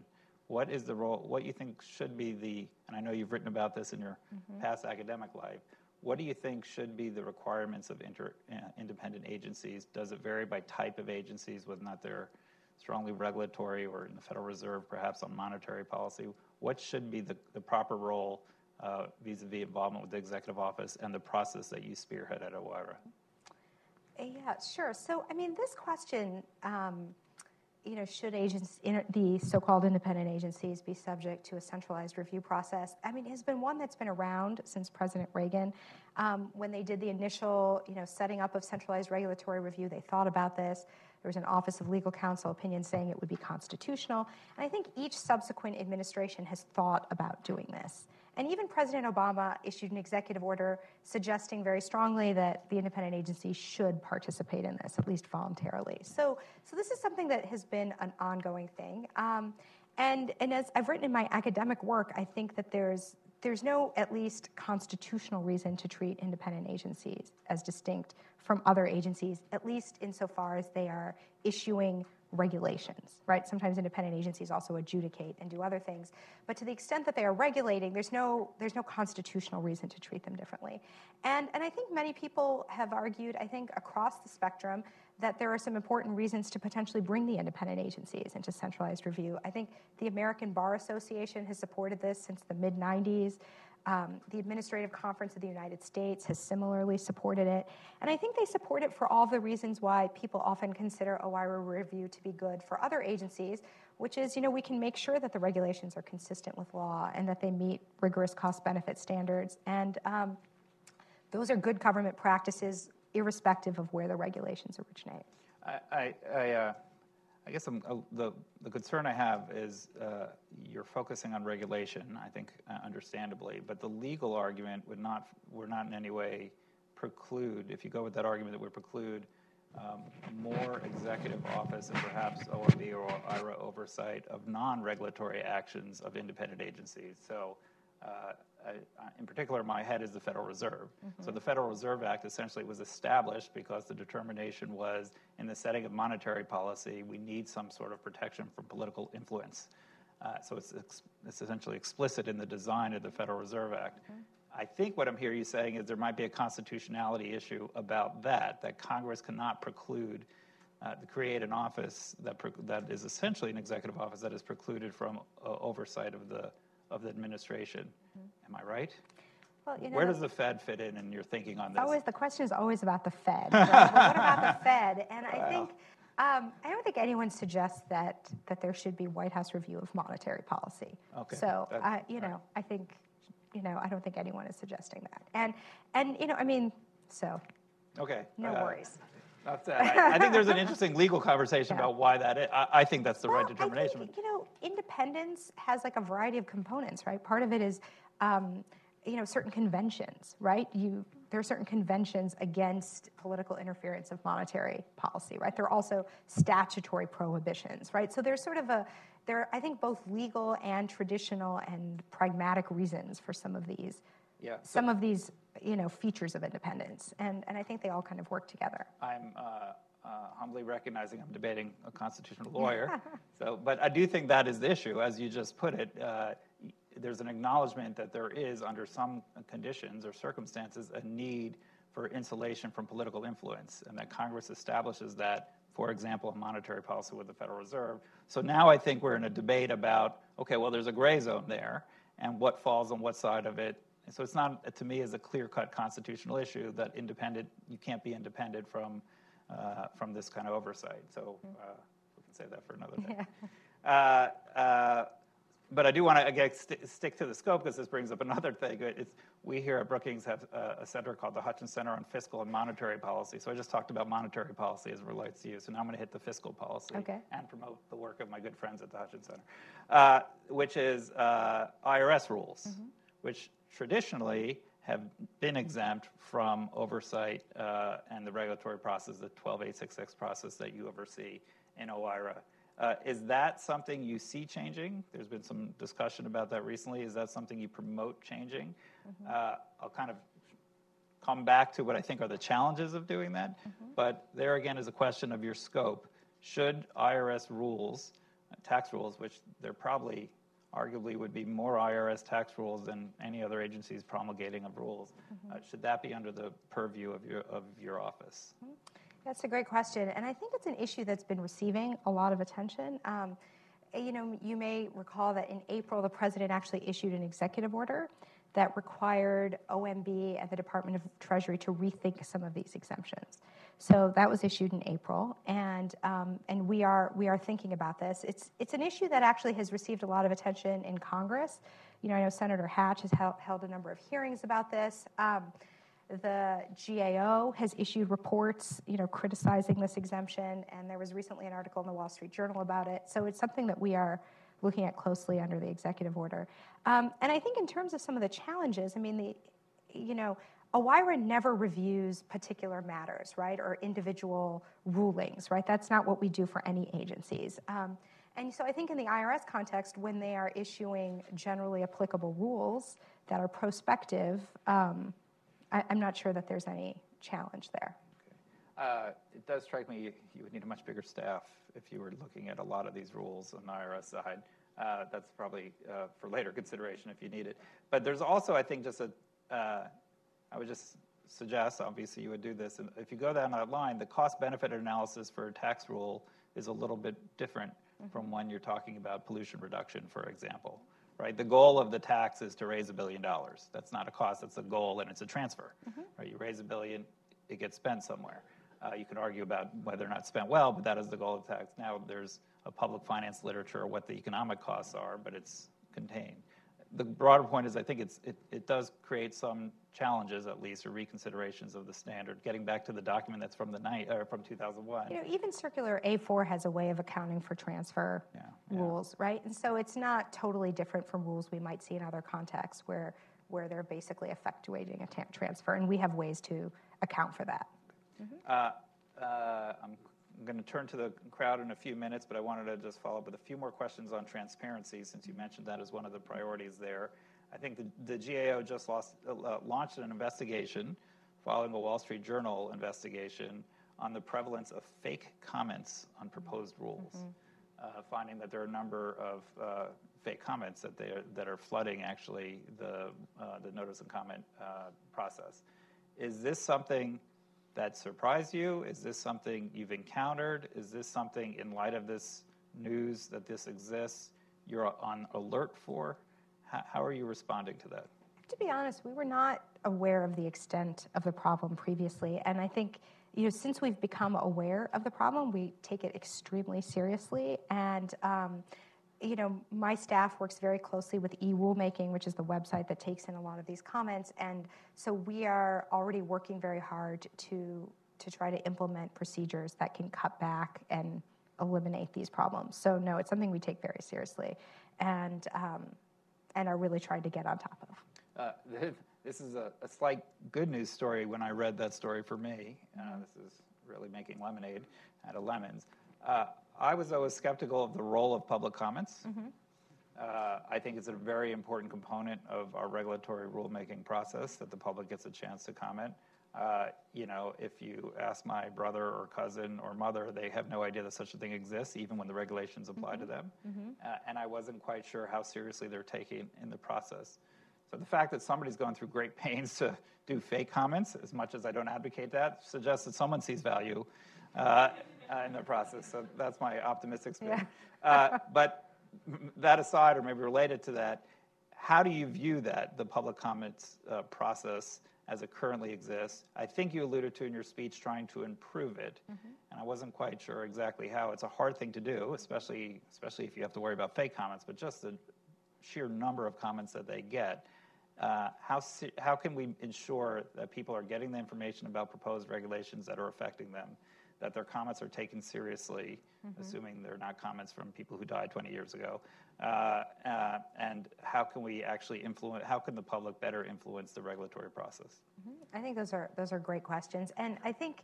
What is the role? What you think should be and I know you've written about this in your past academic life. What do you think should be the requirements of independent agencies? Does it vary by type of agencies, whether or not they're strongly regulatory or in the Federal Reserve, perhaps on monetary policy? What should be the proper role vis-a-vis involvement with the executive office and the process that you spearhead at OIRA? Yeah, sure. So, this question, should the so-called independent agencies be subject to a centralized review process? Has been one that's been around since President Reagan. When they did the initial, setting up of centralized regulatory review, they thought about this. There was an Office of Legal Counsel opinion saying it would be constitutional. And I think each subsequent administration has thought about doing this. And even President Obama issued an executive order suggesting very strongly that the independent agencies should participate in this, at least voluntarily. So this is something that has been an ongoing thing. And as I've written in my academic work, I think that there's no at least constitutional reason to treat independent agencies as distinct from other agencies, at least insofar as they are issuing regulations, right? Sometimes independent agencies also adjudicate and do other things. But to the extent that they are regulating, there's no constitutional reason to treat them differently. And I think many people have argued, I think across the spectrum, that there are some important reasons to potentially bring the independent agencies into centralized review. I think the American Bar Association has supported this since the mid-90s. The Administrative Conference of the United States has similarly supported it. And I think they support it for all the reasons why people often consider OIRA review to be good for other agencies, which is, we can make sure that the regulations are consistent with law and that they meet rigorous cost-benefit standards. And those are good government practices irrespective of where the regulations originate. I guess the concern I have is you're focusing on regulation, I think, understandably, but the legal argument would not in any way preclude, if you go with that argument, that would preclude more executive office and perhaps OMB or OIRA oversight of non-regulatory actions of independent agencies. So in particular, my head is the Federal Reserve. So the Federal Reserve Act essentially was established because the determination was, in the setting of monetary policy, we need some sort of protection from political influence. So it's essentially explicit in the design of the Federal Reserve Act. I think what I'm hearing you saying is there might be a constitutionality issue about that Congress cannot preclude, create an office that is essentially an executive office that is precluded from oversight of the administration. Am I right? Well, where does the Fed fit in your thinking on this? Always, the question is always about the Fed. Right? But what about the Fed? And I think I don't think anyone suggests that there should be White House review of monetary policy. Okay. So I think I don't think anyone is suggesting that. And so. Okay. No worries. That's that. I think there's an interesting legal conversation about why that is. I think that's the right determination. I think, independence has like a variety of components, right? Part of it is, certain conventions, right? There are certain conventions against political interference of monetary policy, right? There are also statutory prohibitions, right? So there's there are, I think, both legal and traditional and pragmatic reasons for some of these. Yeah. Some of these, features of independence, and I think they all kind of work together. I'm humbly recognizing I'm debating a constitutional lawyer, but I do think that is the issue, as you just put it. There's an acknowledgement that there is, under some conditions or circumstances, a need for insulation from political influence, and that Congress establishes that, for example, in monetary policy with the Federal Reserve. So now I think we're in a debate about, okay, well, there's a gray zone there, and what falls on what side of it. And so it's not, to me, as a clear-cut constitutional issue that you can't be independent from this kind of oversight. So we can save that for another day. Yeah. But I do want to, again, stick to the scope, because this brings up another thing. We here at Brookings have a center called the Hutchins Center on Fiscal and Monetary Policy. So I just talked about monetary policy as it relates to you. So now I'm going to hit the fiscal policy and promote the work of my good friends at the Hutchins Center, which is IRS rules, which traditionally have been exempt from oversight and the regulatory process, the 12866 process that you oversee in OIRA. Is that something you see changing? There's been some discussion about that recently. Is that something you promote changing? I'll kind of come back to what I think are the challenges of doing that. But there again is a question of your scope. Should IRS rules, tax rules, which there probably arguably would be more IRS tax rules than any other agency's promulgating of rules, should that be under the purview of your office? That's a great question, and I think it's an issue that's been receiving a lot of attention. You may recall that in April, the president actually issued an executive order that required OMB and the Department of Treasury to rethink some of these exemptions. So that was issued in April, and we are thinking about this. It's an issue that actually has received a lot of attention in Congress. I know Senator Hatch has held a number of hearings about this. The GAO has issued reports, criticizing this exemption, and there was recently an article in the Wall Street Journal about it. So it's something that we are looking at closely under the executive order. And I think in terms of some of the challenges, OIRA never reviews particular matters, right, or individual rulings, right? That's not what we do for any agencies. And so I think in the IRS context, when they are issuing generally applicable rules that are prospective, I'm not sure that there's any challenge there. Okay. It does strike me you would need a much bigger staff if you were looking at a lot of these rules on the IRS side. That's probably for later consideration if you need it. But there's also, I think, I would just suggest, obviously you would do this, and if you go down that line, the cost-benefit analysis for a tax rule is a little bit different from when you're talking about pollution reduction, for example. Right? The goal of the tax is to raise $1 billion. That's not a cost, that's a goal, and it's a transfer. Right? You raise $1 billion, it gets spent somewhere. You can argue about whether or not it's spent well, but that is the goal of the tax. Now there's a public finance literature of what the economic costs are, but it's contained. The broader point is I think it does create some challenges, at least, or reconsiderations of the standard. Getting back to the document that's from from 2001. Even Circular A4 has a way of accounting for transfer rules, right? And so it's not totally different from rules we might see in other contexts where they're basically effectuating a transfer, and we have ways to account for that. I'm going to turn to the crowd in a few minutes, but I wanted to just follow up with a few more questions on transparency, since you mentioned that as one of the priorities there. I think the GAO just launched an investigation following a Wall Street Journal investigation on the prevalence of fake comments on proposed rules. finding that there are a number of fake comments that are flooding actually the notice and comment process. Is this something that surprised you? Is this something you've encountered? Is this something, in light of this news that this exists, you're on alert for? How are you responding to that? To be honest, we were not aware of the extent of the problem previously, and I think since we've become aware of the problem, we take it extremely seriously. And my staff works very closely with eRulemaking, which is the website that takes in a lot of these comments, and so we are already working very hard to try to implement procedures that can cut back and eliminate these problems. So no, it's something we take very seriously, and are really trying to get on top of. This is a slight good news story when I read that story for me. This is really making lemonade out of lemons. I was always skeptical of the role of public comments. I think it's a very important component of our regulatory rulemaking process that the public gets a chance to comment. If you ask my brother or cousin or mother, they have no idea that such a thing exists, even when the regulations apply to them. And I wasn't quite sure how seriously they're taking in the process. So the fact that somebody's going through great pains to do fake comments, as much as I don't advocate that, suggests that someone sees value in the process. So that's my optimistic spin. Yeah. But that aside, or maybe related to that, how do you view the public comments process as it currently exists? I think you alluded to in your speech trying to improve it, and I wasn't quite sure exactly how. It's a hard thing to do, especially if you have to worry about fake comments, but just the sheer number of comments that they get. How can we ensure that people are getting the information about proposed regulations that are affecting them, that their comments are taken seriously, assuming they're not comments from people who died 20 years ago, and how can we actually how can the public better influence the regulatory process? I think those are great questions, and I think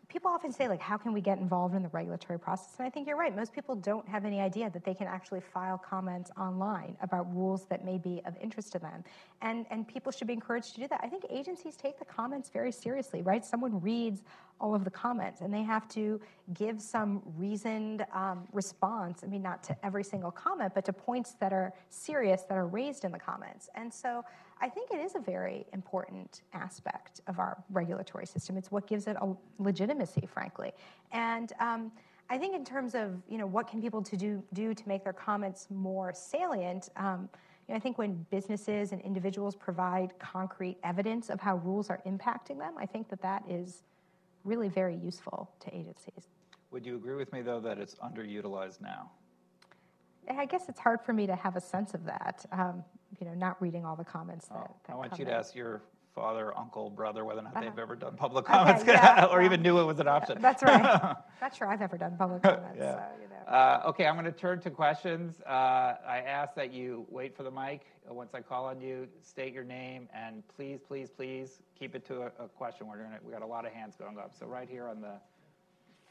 people often say, how can we get involved in the regulatory process? And I think you're right. Most people don't have any idea that they can actually file comments online about rules that may be of interest to them. And people should be encouraged to do that. I think agencies take the comments very seriously, right? Someone reads all of the comments, and they have to give some reasoned response. I mean, not to every single comment, but to points that are serious, that are raised in the comments. And so I think it is a very important aspect of our regulatory system. It's what gives it a legitimacy, frankly. And I think in terms of what can people do to make their comments more salient, I think when businesses and individuals provide concrete evidence of how rules are impacting them, I think that is really very useful to agencies. Would you agree with me, though, that it's underutilized now? I guess it's hard for me to have a sense of that, not reading all the comments that I want come you to in. ask your father, uncle, brother whether or not they've ever done public comments, or even knew it was an option. That's right. Not sure I've ever done public comments. Yeah. So, Okay, I'm going to turn to questions. I ask that you wait for the mic. Once I call on you, state your name, and please, please, please keep it to a question. We got a lot of hands going up. So right here on the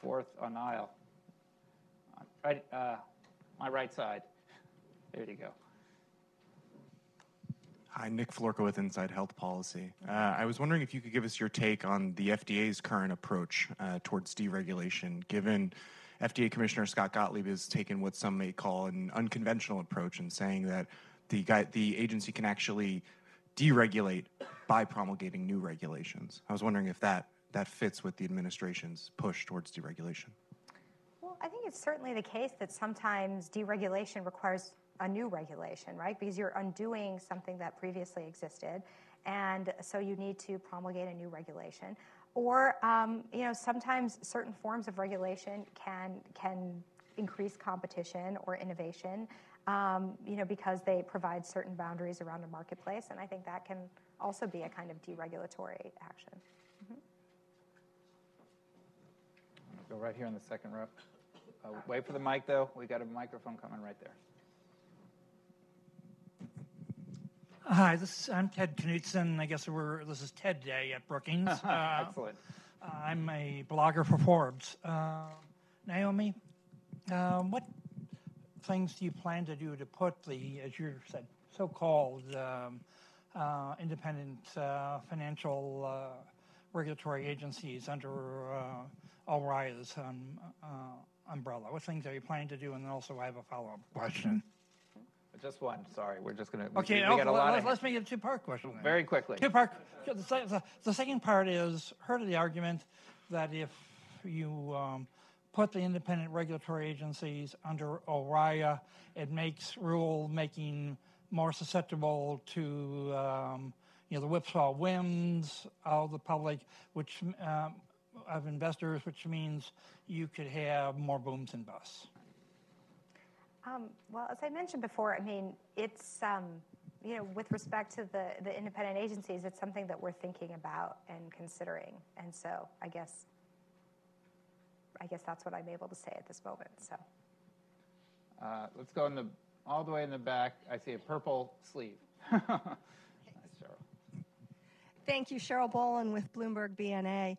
fourth on aisle, right, my right side. There you go. Hi, Nick Florka with Inside Health Policy. I was wondering if you could give us your take on the FDA's current approach towards deregulation, given FDA Commissioner Scott Gottlieb has taken what some may call an unconventional approach in saying that the agency can actually deregulate by promulgating new regulations. I was wondering if that fits with the administration's push towards deregulation. Well, I think it's certainly the case that sometimes deregulation requires a new regulation, right? Because you're undoing something that previously existed, and so you need to promulgate a new regulation. Or, sometimes certain forms of regulation can increase competition or innovation, because they provide certain boundaries around a marketplace, and I think that can also be a kind of deregulatory action. Go right here in the second row. Wait for the mic, though. We got a microphone coming right there. Hi, I'm Ted Knutson. I guess this is TED Day at Brookings. Excellent. I'm a blogger for Forbes. Naomi, what things do you plan to do to put the, as you said, so-called independent financial regulatory agencies under OIRA's umbrella? What things are you planning to do? And then also I have a follow-up question. Just one. Sorry, we're just going to. Okay, we got a lot let's make it a two-part question. Then. Very quickly. Two-part. The second part is heard of the argument that if you put the independent regulatory agencies under OIRA, it makes rule-making more susceptible to the whipsaw whims of the public, which of investors, which means you could have more booms and busts. Well, as I mentioned before, I mean, it's, with respect to the independent agencies, it's something that we're thinking about and considering. And so I guess that's what I'm able to say at this moment. So Let's go all the way in the back. I see a purple sleeve. Nice, Cheryl. Thank you, Cheryl Bolin with Bloomberg BNA.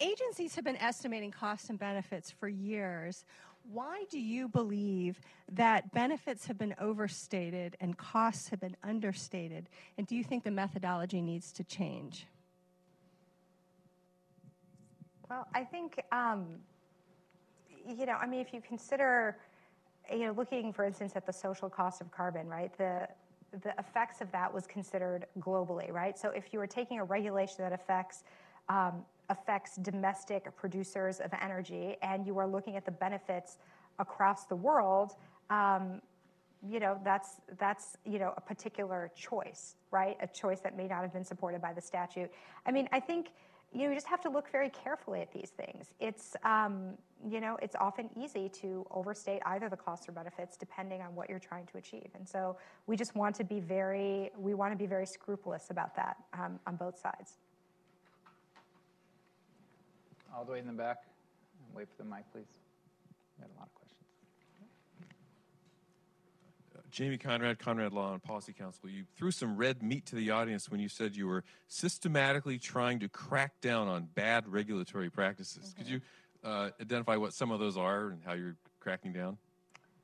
Agencies have been estimating costs and benefits for years. Why do you believe that benefits have been overstated and costs have been understated? And do you think the methodology needs to change? Well, I think, if you consider, looking, for instance, at the social cost of carbon, right, the effects of that was considered globally, right? So if you were taking a regulation that affects domestic producers of energy and you are looking at the benefits across the world, that's a particular choice, right? A choice that may not have been supported by the statute. I mean, I think you just have to look very carefully at these things. It's it's often easy to overstate either the costs or benefits depending on what you're trying to achieve. And so we just want to be very scrupulous about that on both sides. All the way in the back. Wait for the mic, please. We had a lot of questions. Jamie Conrad Law and Policy Council. You threw some red meat to the audience when you said you were systematically trying to crack down on bad regulatory practices. Mm-hmm. Could you identify what some of those are and how you're cracking down?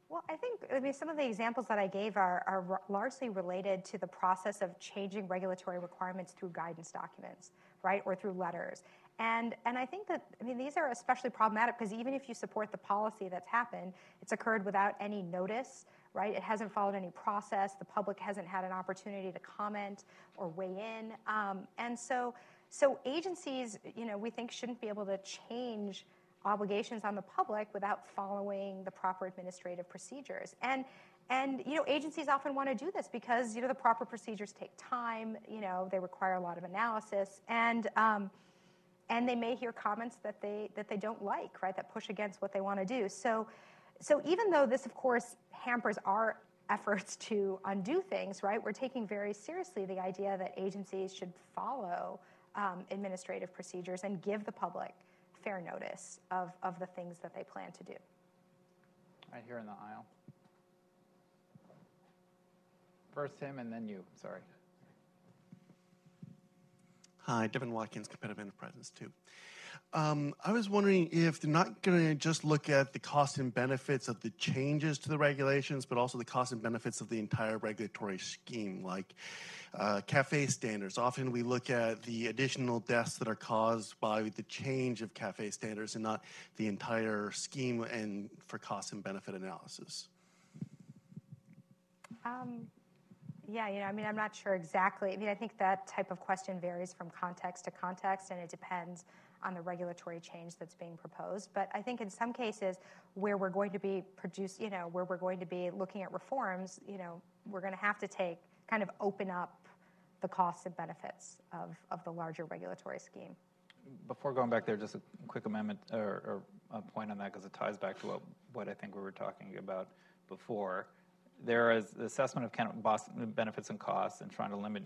Well, I think some of the examples that I gave are largely related to the process of changing regulatory requirements through guidance documents, right, or through letters. And I think that, these are especially problematic because even if you support the policy that's happened, it's occurred without any notice, right? It hasn't followed any process. The public hasn't had an opportunity to comment or weigh in. And so agencies, we think shouldn't be able to change obligations on the public without following the proper administrative procedures. And agencies often want to do this because, the proper procedures take time, they require a lot of analysis, and they may hear comments that they don't like, right, that push against what they want to do. So even though this, of course, hampers our efforts to undo things, right, we're taking very seriously the idea that agencies should follow administrative procedures and give the public fair notice of the things that they plan to do. Right here in the aisle. First him and then you, sorry. Hi, Devin Watkins, Competitive Enterprises, too. I was wondering if they're not going to just look at the costs and benefits of the changes to the regulations, but also the costs and benefits of the entire regulatory scheme, like CAFE standards. Often we look at the additional deaths that are caused by the change of CAFE standards and not the entire scheme and for cost and benefit analysis. Yeah, I'm not sure exactly. I think that type of question varies from context to context, and it depends on the regulatory change that's being proposed. But I think in some cases where we're going to be where we're going to be looking at reforms, we're going to have to open up the costs and benefits of the larger regulatory scheme. Before going back there, just a quick amendment or a point on that because it ties back to what I think we were talking about before. There is the assessment of benefits and costs and trying to limit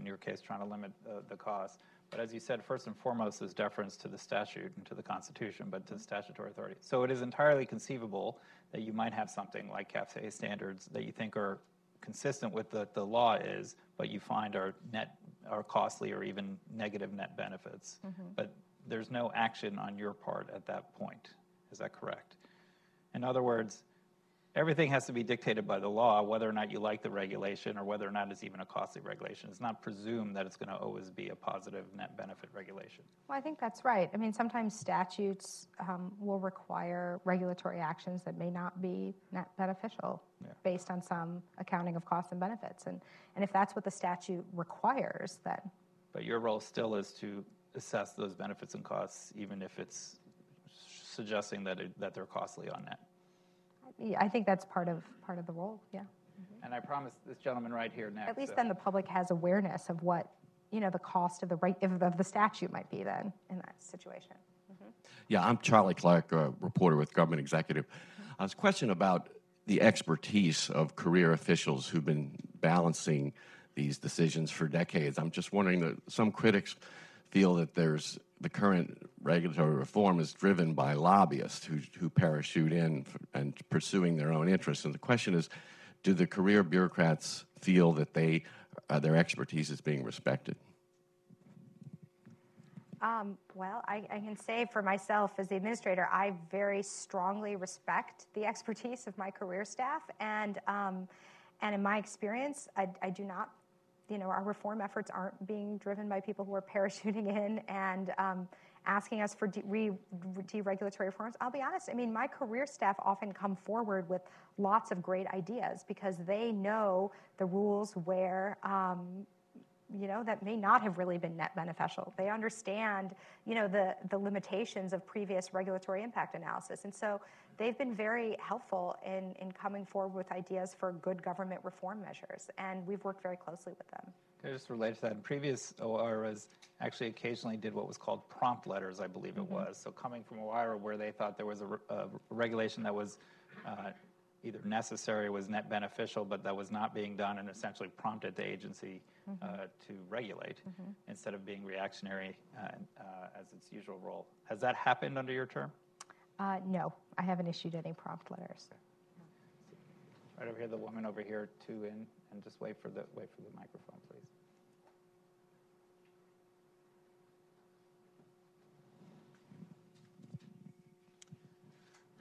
the costs. But as you said, first and foremost is deference to the statute and to the Constitution, but to the statutory authority. So it is entirely conceivable that you might have something like CAFE standards that you think are consistent with the law is, but you find are costly or even negative net benefits. Mm-hmm. But there's no action on your part at that point. Is that correct? In other words, everything has to be dictated by the law, whether or not you like the regulation or whether or not it's even a costly regulation. It's not presumed that it's going to always be a positive net benefit regulation. Well, I think that's right. I mean, sometimes statutes will require regulatory actions that may not be net beneficial based on some accounting of costs and benefits. And if that's what the statute requires, then. But your role still is to assess those benefits and costs, even if it's suggesting that they're costly on net. Yeah, I think that's part of the role, yeah. And I promise this gentleman right here next. At least then the public has awareness of what, the cost of the statute might be then in that situation. Yeah, I'm Charlie Clark, a reporter with Government Executive. I was a question about the expertise of career officials who've been balancing these decisions for decades. I'm just wondering that some critics feel that the current regulatory reform is driven by lobbyists who parachute in and pursuing their own interests. And the question is, do the career bureaucrats feel that their expertise is being respected? Well, I can say for myself as the administrator, I very strongly respect the expertise of my career staff. And in my experience, I do not, our reform efforts aren't being driven by people who are parachuting in and asking us for deregulatory reforms. I'll be honest, I mean, my career staff often come forward with lots of great ideas because they know the rules where, that may not have really been net beneficial. They understand, the limitations of previous regulatory impact analysis. And so they've been very helpful in coming forward with ideas for good government reform measures. And we've worked very closely with them. Can I just relate to that? Previous OIRAs actually occasionally did what was called prompt letters, I believe it was. So coming from OIRA where they thought there was a regulation that was either necessary or was net beneficial, but that was not being done and essentially prompted the agency to regulate instead of being reactionary as its usual role. Has that happened under your term? No, I haven't issued any prompt letters. Right over here, the woman over here, and just wait for the microphone, please.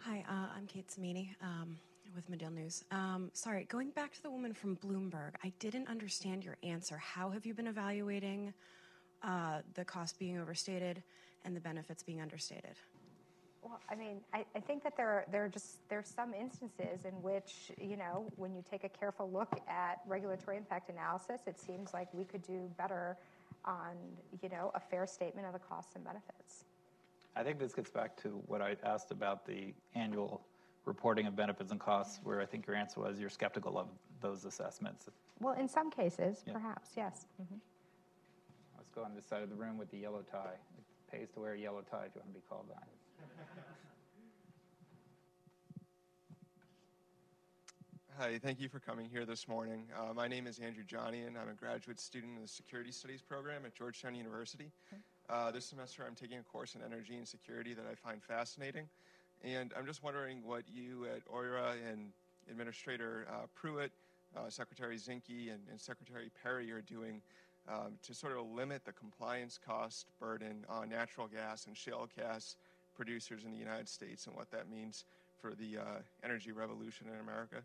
Hi, I'm Kate Samini with Medill News. Sorry, going back to the woman from Bloomberg, I didn't understand your answer. How have you been evaluating the cost being overstated and the benefits being understated? Well, I mean, I think that there's some instances in which, when you take a careful look at regulatory impact analysis, it seems like we could do better on, a fair statement of the costs and benefits. I think this gets back to what I asked about the annual reporting of benefits and costs, where I think your answer was you're skeptical of those assessments. Well, in some cases, perhaps, yes. Let's go on this side of the room with the yellow tie. It pays to wear a yellow tie if you want to be called on. Hi, thank you for coming here this morning. My name is Andrew Johnny, and I'm a graduate student in the Security Studies program at Georgetown University. This semester, I'm taking a course in energy and security that I find fascinating. And I'm just wondering what you at OIRA and Administrator Pruitt, Secretary Zinke, and Secretary Perry are doing to sort of limit the compliance cost burden on natural gas and shale gas producers in the United States and what that means for the energy revolution in America.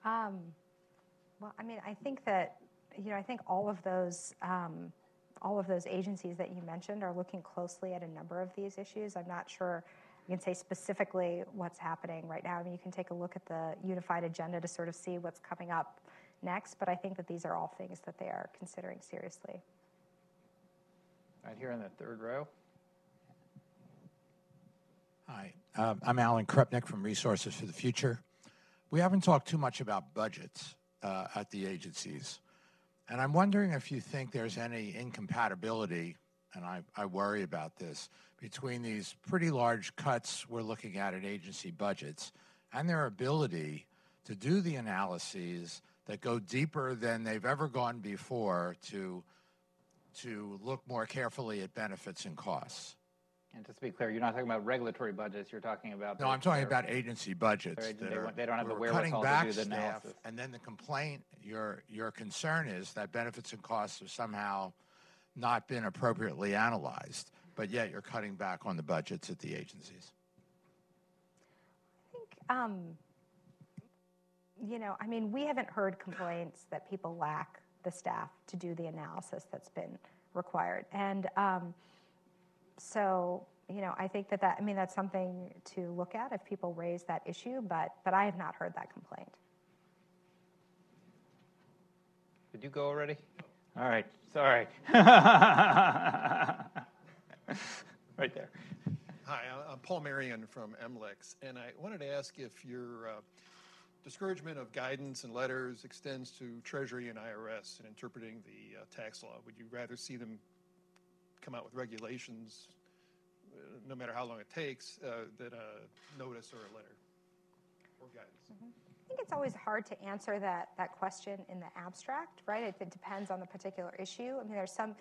Well, I mean, I think that, I think all of those agencies that you mentioned are looking closely at a number of these issues. I'm not sure you can say specifically what's happening right now. I mean, you can take a look at the unified agenda to sort of see what's coming up next, but I think that these are all things that they are considering seriously. Right here in the third row. Hi, I'm Alan Krupnick from Resources for the Future. We haven't talked too much about budgets at the agencies, and I'm wondering if you think there's any incompatibility, and I worry about this, between these pretty large cuts we're looking at in agency budgets and their ability to do the analyses that go deeper than they've ever gone before to look more carefully at benefits and costs. And just to be clear, you're not talking about regulatory budgets. You're talking about... No, I'm talking about agency budgets. They don't have the cutting wherewithal back to do the staff, analysis. and then the complaint, your concern is that benefits and costs have somehow not been appropriately analyzed, but yet you're cutting back on the budgets at the agencies. I I mean, we haven't heard complaints that people lack the staff to do the analysis that's been required. And so, I think that's something to look at if people raise that issue, but I have not heard that complaint. Did you go already? All right, sorry. Right there. Hi, I'm Paul Marion from MLEX, and I wanted to ask if your discouragement of guidance and letters extends to Treasury and IRS in interpreting the tax law. Would you rather see them come out with regulations, no matter how long it takes, than a notice or a letter or guidance? Mm-hmm. I think it's always hard to answer that question in the abstract, right? It depends on the particular issue. I mean, there's some,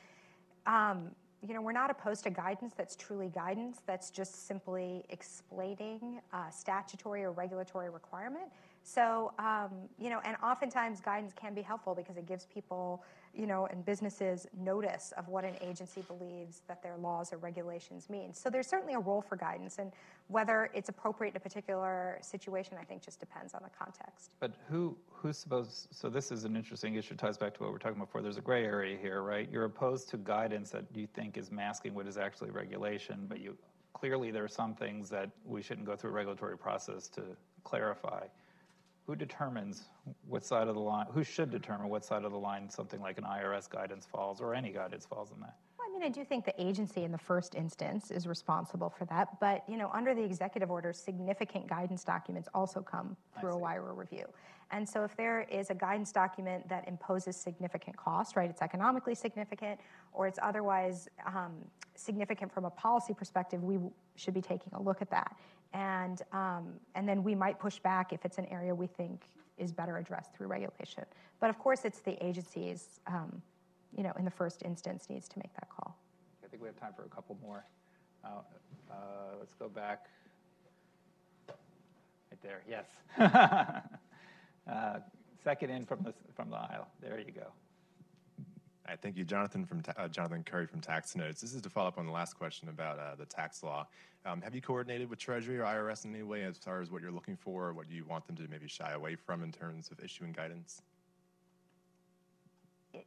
we're not opposed to guidance that's truly guidance, that's just simply explaining statutory or regulatory requirement. So, and oftentimes guidance can be helpful because it gives people, and businesses notice of what an agency believes that their laws or regulations mean. So there's certainly a role for guidance, and whether it's appropriate in a particular situation, I think just depends on the context. But who's supposed, so this is an interesting issue, ties back to what we were talking about before. There's a gray area here, right? You're opposed to guidance that you think is masking what is actually regulation, but clearly there are some things that we shouldn't go through a regulatory process to clarify. Who determines what side of the line, who should determine what side of the line something like an IRS guidance falls, or any guidance falls in that? Well, I mean, I do think the agency in the first instance is responsible for that, but, under the executive order, significant guidance documents also come through a OIRA review. And so if there is a guidance document that imposes significant cost, right, it's economically significant, or it's otherwise significant from a policy perspective, we should be taking a look at that. And then we might push back if it's an area we think is better addressed through regulation. But of course, it's the agencies, in the first instance needs to make that call. I think we have time for a couple more. Let's go back. Right there, yes. Second in from the aisle. There you go. Hi, thank you, Jonathan Curry from Tax Notes. This is to follow up on the last question about the tax law. Have you coordinated with Treasury or IRS in any way as far as what you're looking for, or what you want them to maybe shy away from in terms of issuing guidance?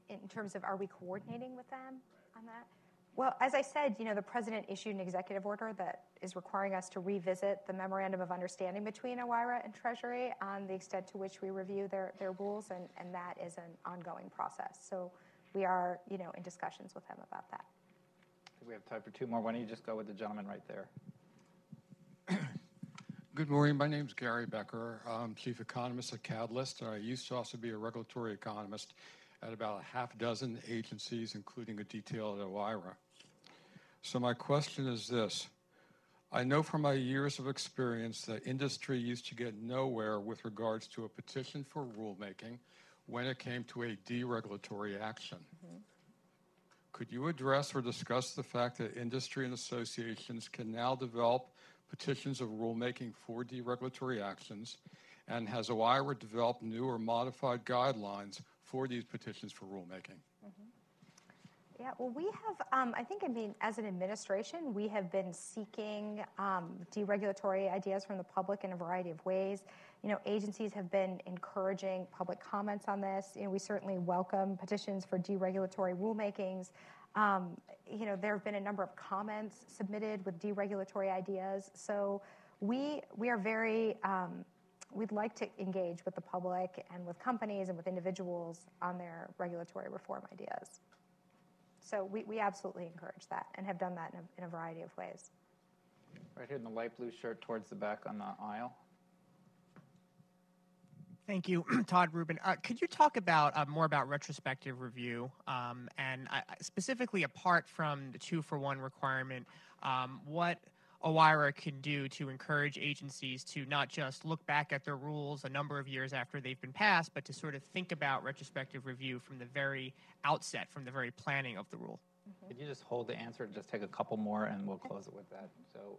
In terms of, are we coordinating with them on that? Well, as I said, the president issued an executive order that is requiring us to revisit the memorandum of understanding between OIRA and Treasury on the extent to which we review their rules, and that is an ongoing process. So we are, in discussions with them about that. I think we have time for two more. Why don't you just go with the gentleman right there? Good morning. My name is Gary Becker. I'm chief economist at Catalyst. I used to also be a regulatory economist at about a half dozen agencies, including a detail at OIRA. So my question is this. I know from my years of experience that industry used to get nowhere with regards to a petition for rulemaking when it came to a deregulatory action. Mm-hmm. Could you address or discuss the fact that industry and associations can now develop petitions of rulemaking for deregulatory actions, and has OIRA developed new or modified guidelines for these petitions for rulemaking? Mm-hmm. Yeah, well, we have, as an administration, we have been seeking deregulatory ideas from the public in a variety of ways. Agencies have been encouraging public comments on this. We certainly welcome petitions for deregulatory rulemakings. There have been a number of comments submitted with deregulatory ideas. So we are very, we'd like to engage with the public and with companies and with individuals on their regulatory reform ideas. So we absolutely encourage that and have done that in a variety of ways. Right here in the light blue shirt towards the back on the aisle. Thank you, Todd Rubin. Could you talk about more about retrospective review, and specifically apart from the 2-for-1 requirement, what OIRA can do to encourage agencies to not just look back at their rules a number of years after they've been passed, but to sort of think about retrospective review from the very outset, from the very planning of the rule? Mm-hmm. Could you just hold the answer and just take a couple more, and we'll close it with that. So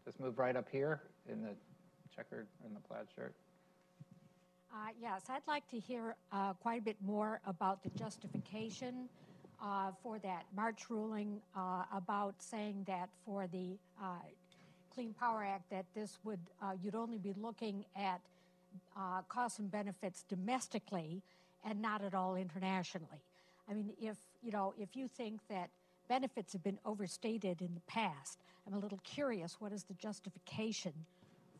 just move right up here in the checkered, in the plaid shirt. Yes, I'd like to hear quite a bit more about the justification for that March ruling about saying that for the Clean Power Act that this would you'd only be looking at costs and benefits domestically and not at all internationally. I mean, if you think that benefits have been overstated in the past, I'm a little curious, what is the justification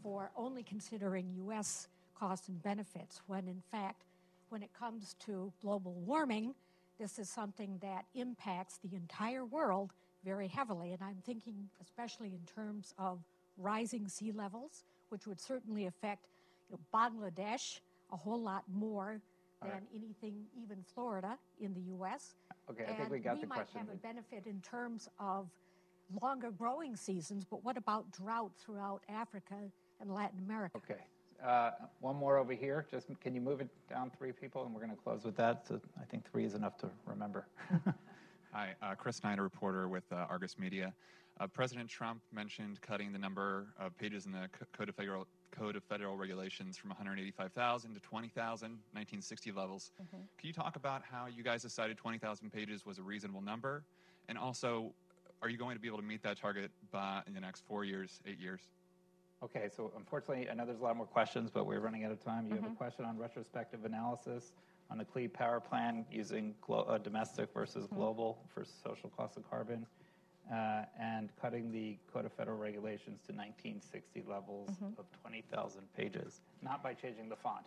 for only considering U.S. costs and benefits when, in fact, when it comes to global warming, this is something that impacts the entire world very heavily. And I'm thinking especially in terms of rising sea levels, which would certainly affect Bangladesh a whole lot more than anything, even Florida in the U.S. Okay, I think we got the question. We might have a benefit in terms of longer growing seasons, but what about drought throughout Africa and Latin America? Okay. One more over here. Just can you move it down 3 people, and we're going to close with that. So I think 3 is enough to remember. Hi, Chris Snyder, reporter with Argus Media. President Trump mentioned cutting the number of pages in the Code of Federal Regulations from 185,000 to 20,000, 1960 levels. Can you talk about how you guys decided 20,000 pages was a reasonable number? And also, are you going to be able to meet that target in the next 4 years, 8 years? Okay, so unfortunately, I know there's a lot more questions, but we're running out of time. You have a question on retrospective analysis on the Clean Power Plan using domestic versus global for social cost of carbon, and cutting the Code of Federal Regulations to 1960 levels of 20,000 pages, not by changing the font.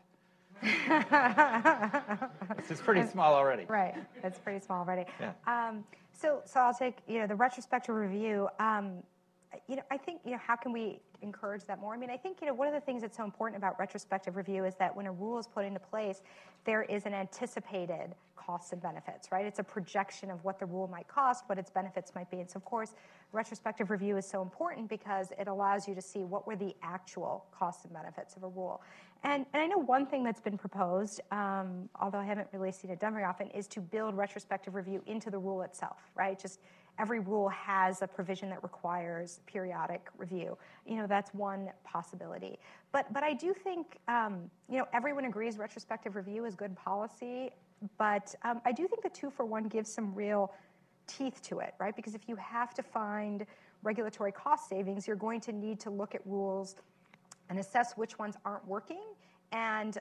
This is pretty small already. Right, it's pretty small already. Yeah. So I'll take the retrospective review. I think how can we encourage that more? I mean, I think one of the things that's so important about retrospective review is that when a rule is put into place, there is an anticipated costs and benefits, right? It's a projection of what the rule might cost, what its benefits might be. And so, of course, retrospective review is so important because it allows you to see what were the actual costs and benefits of a rule. And I know one thing that's been proposed, although I haven't really seen it done very often, is to build retrospective review into the rule itself, right? Just every rule has a provision that requires periodic review. That's one possibility. But I do think, everyone agrees retrospective review is good policy, but I do think the 2-for-1 gives some real teeth to it, right? Because if you have to find regulatory cost savings, you're going to need to look at rules and assess which ones aren't working and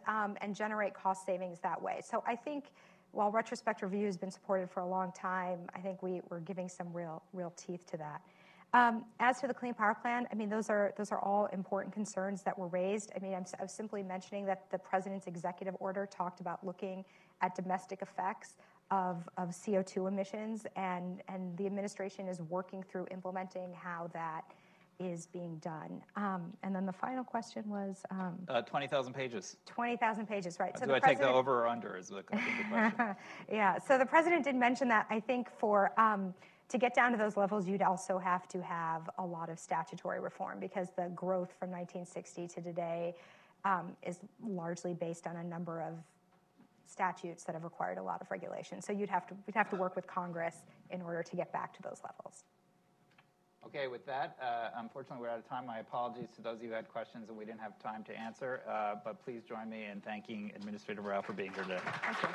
generate cost savings that way. So I think while retrospective review has been supported for a long time, I think we're giving some real teeth to that. As to the Clean Power Plan, I mean, those are all important concerns that were raised. I mean, I was simply mentioning that the president's executive order talked about looking at domestic effects of CO2 emissions, and the administration is working through implementing how that is being done. And then the final question was 20,000 pages. 20,000 pages, right? So do I take the over or under is the question. Yeah, so the president did mention that. I think for to get down to those levels, you'd also have to have a lot of statutory reform because the growth from 1960 to today is largely based on a number of statutes that have required a lot of regulation. So we'd have to work with Congress in order to get back to those levels. Okay, with that, unfortunately, we're out of time. My apologies to those of you who had questions and we didn't have time to answer, but please join me in thanking Administrator Rao for being here today. Thank you.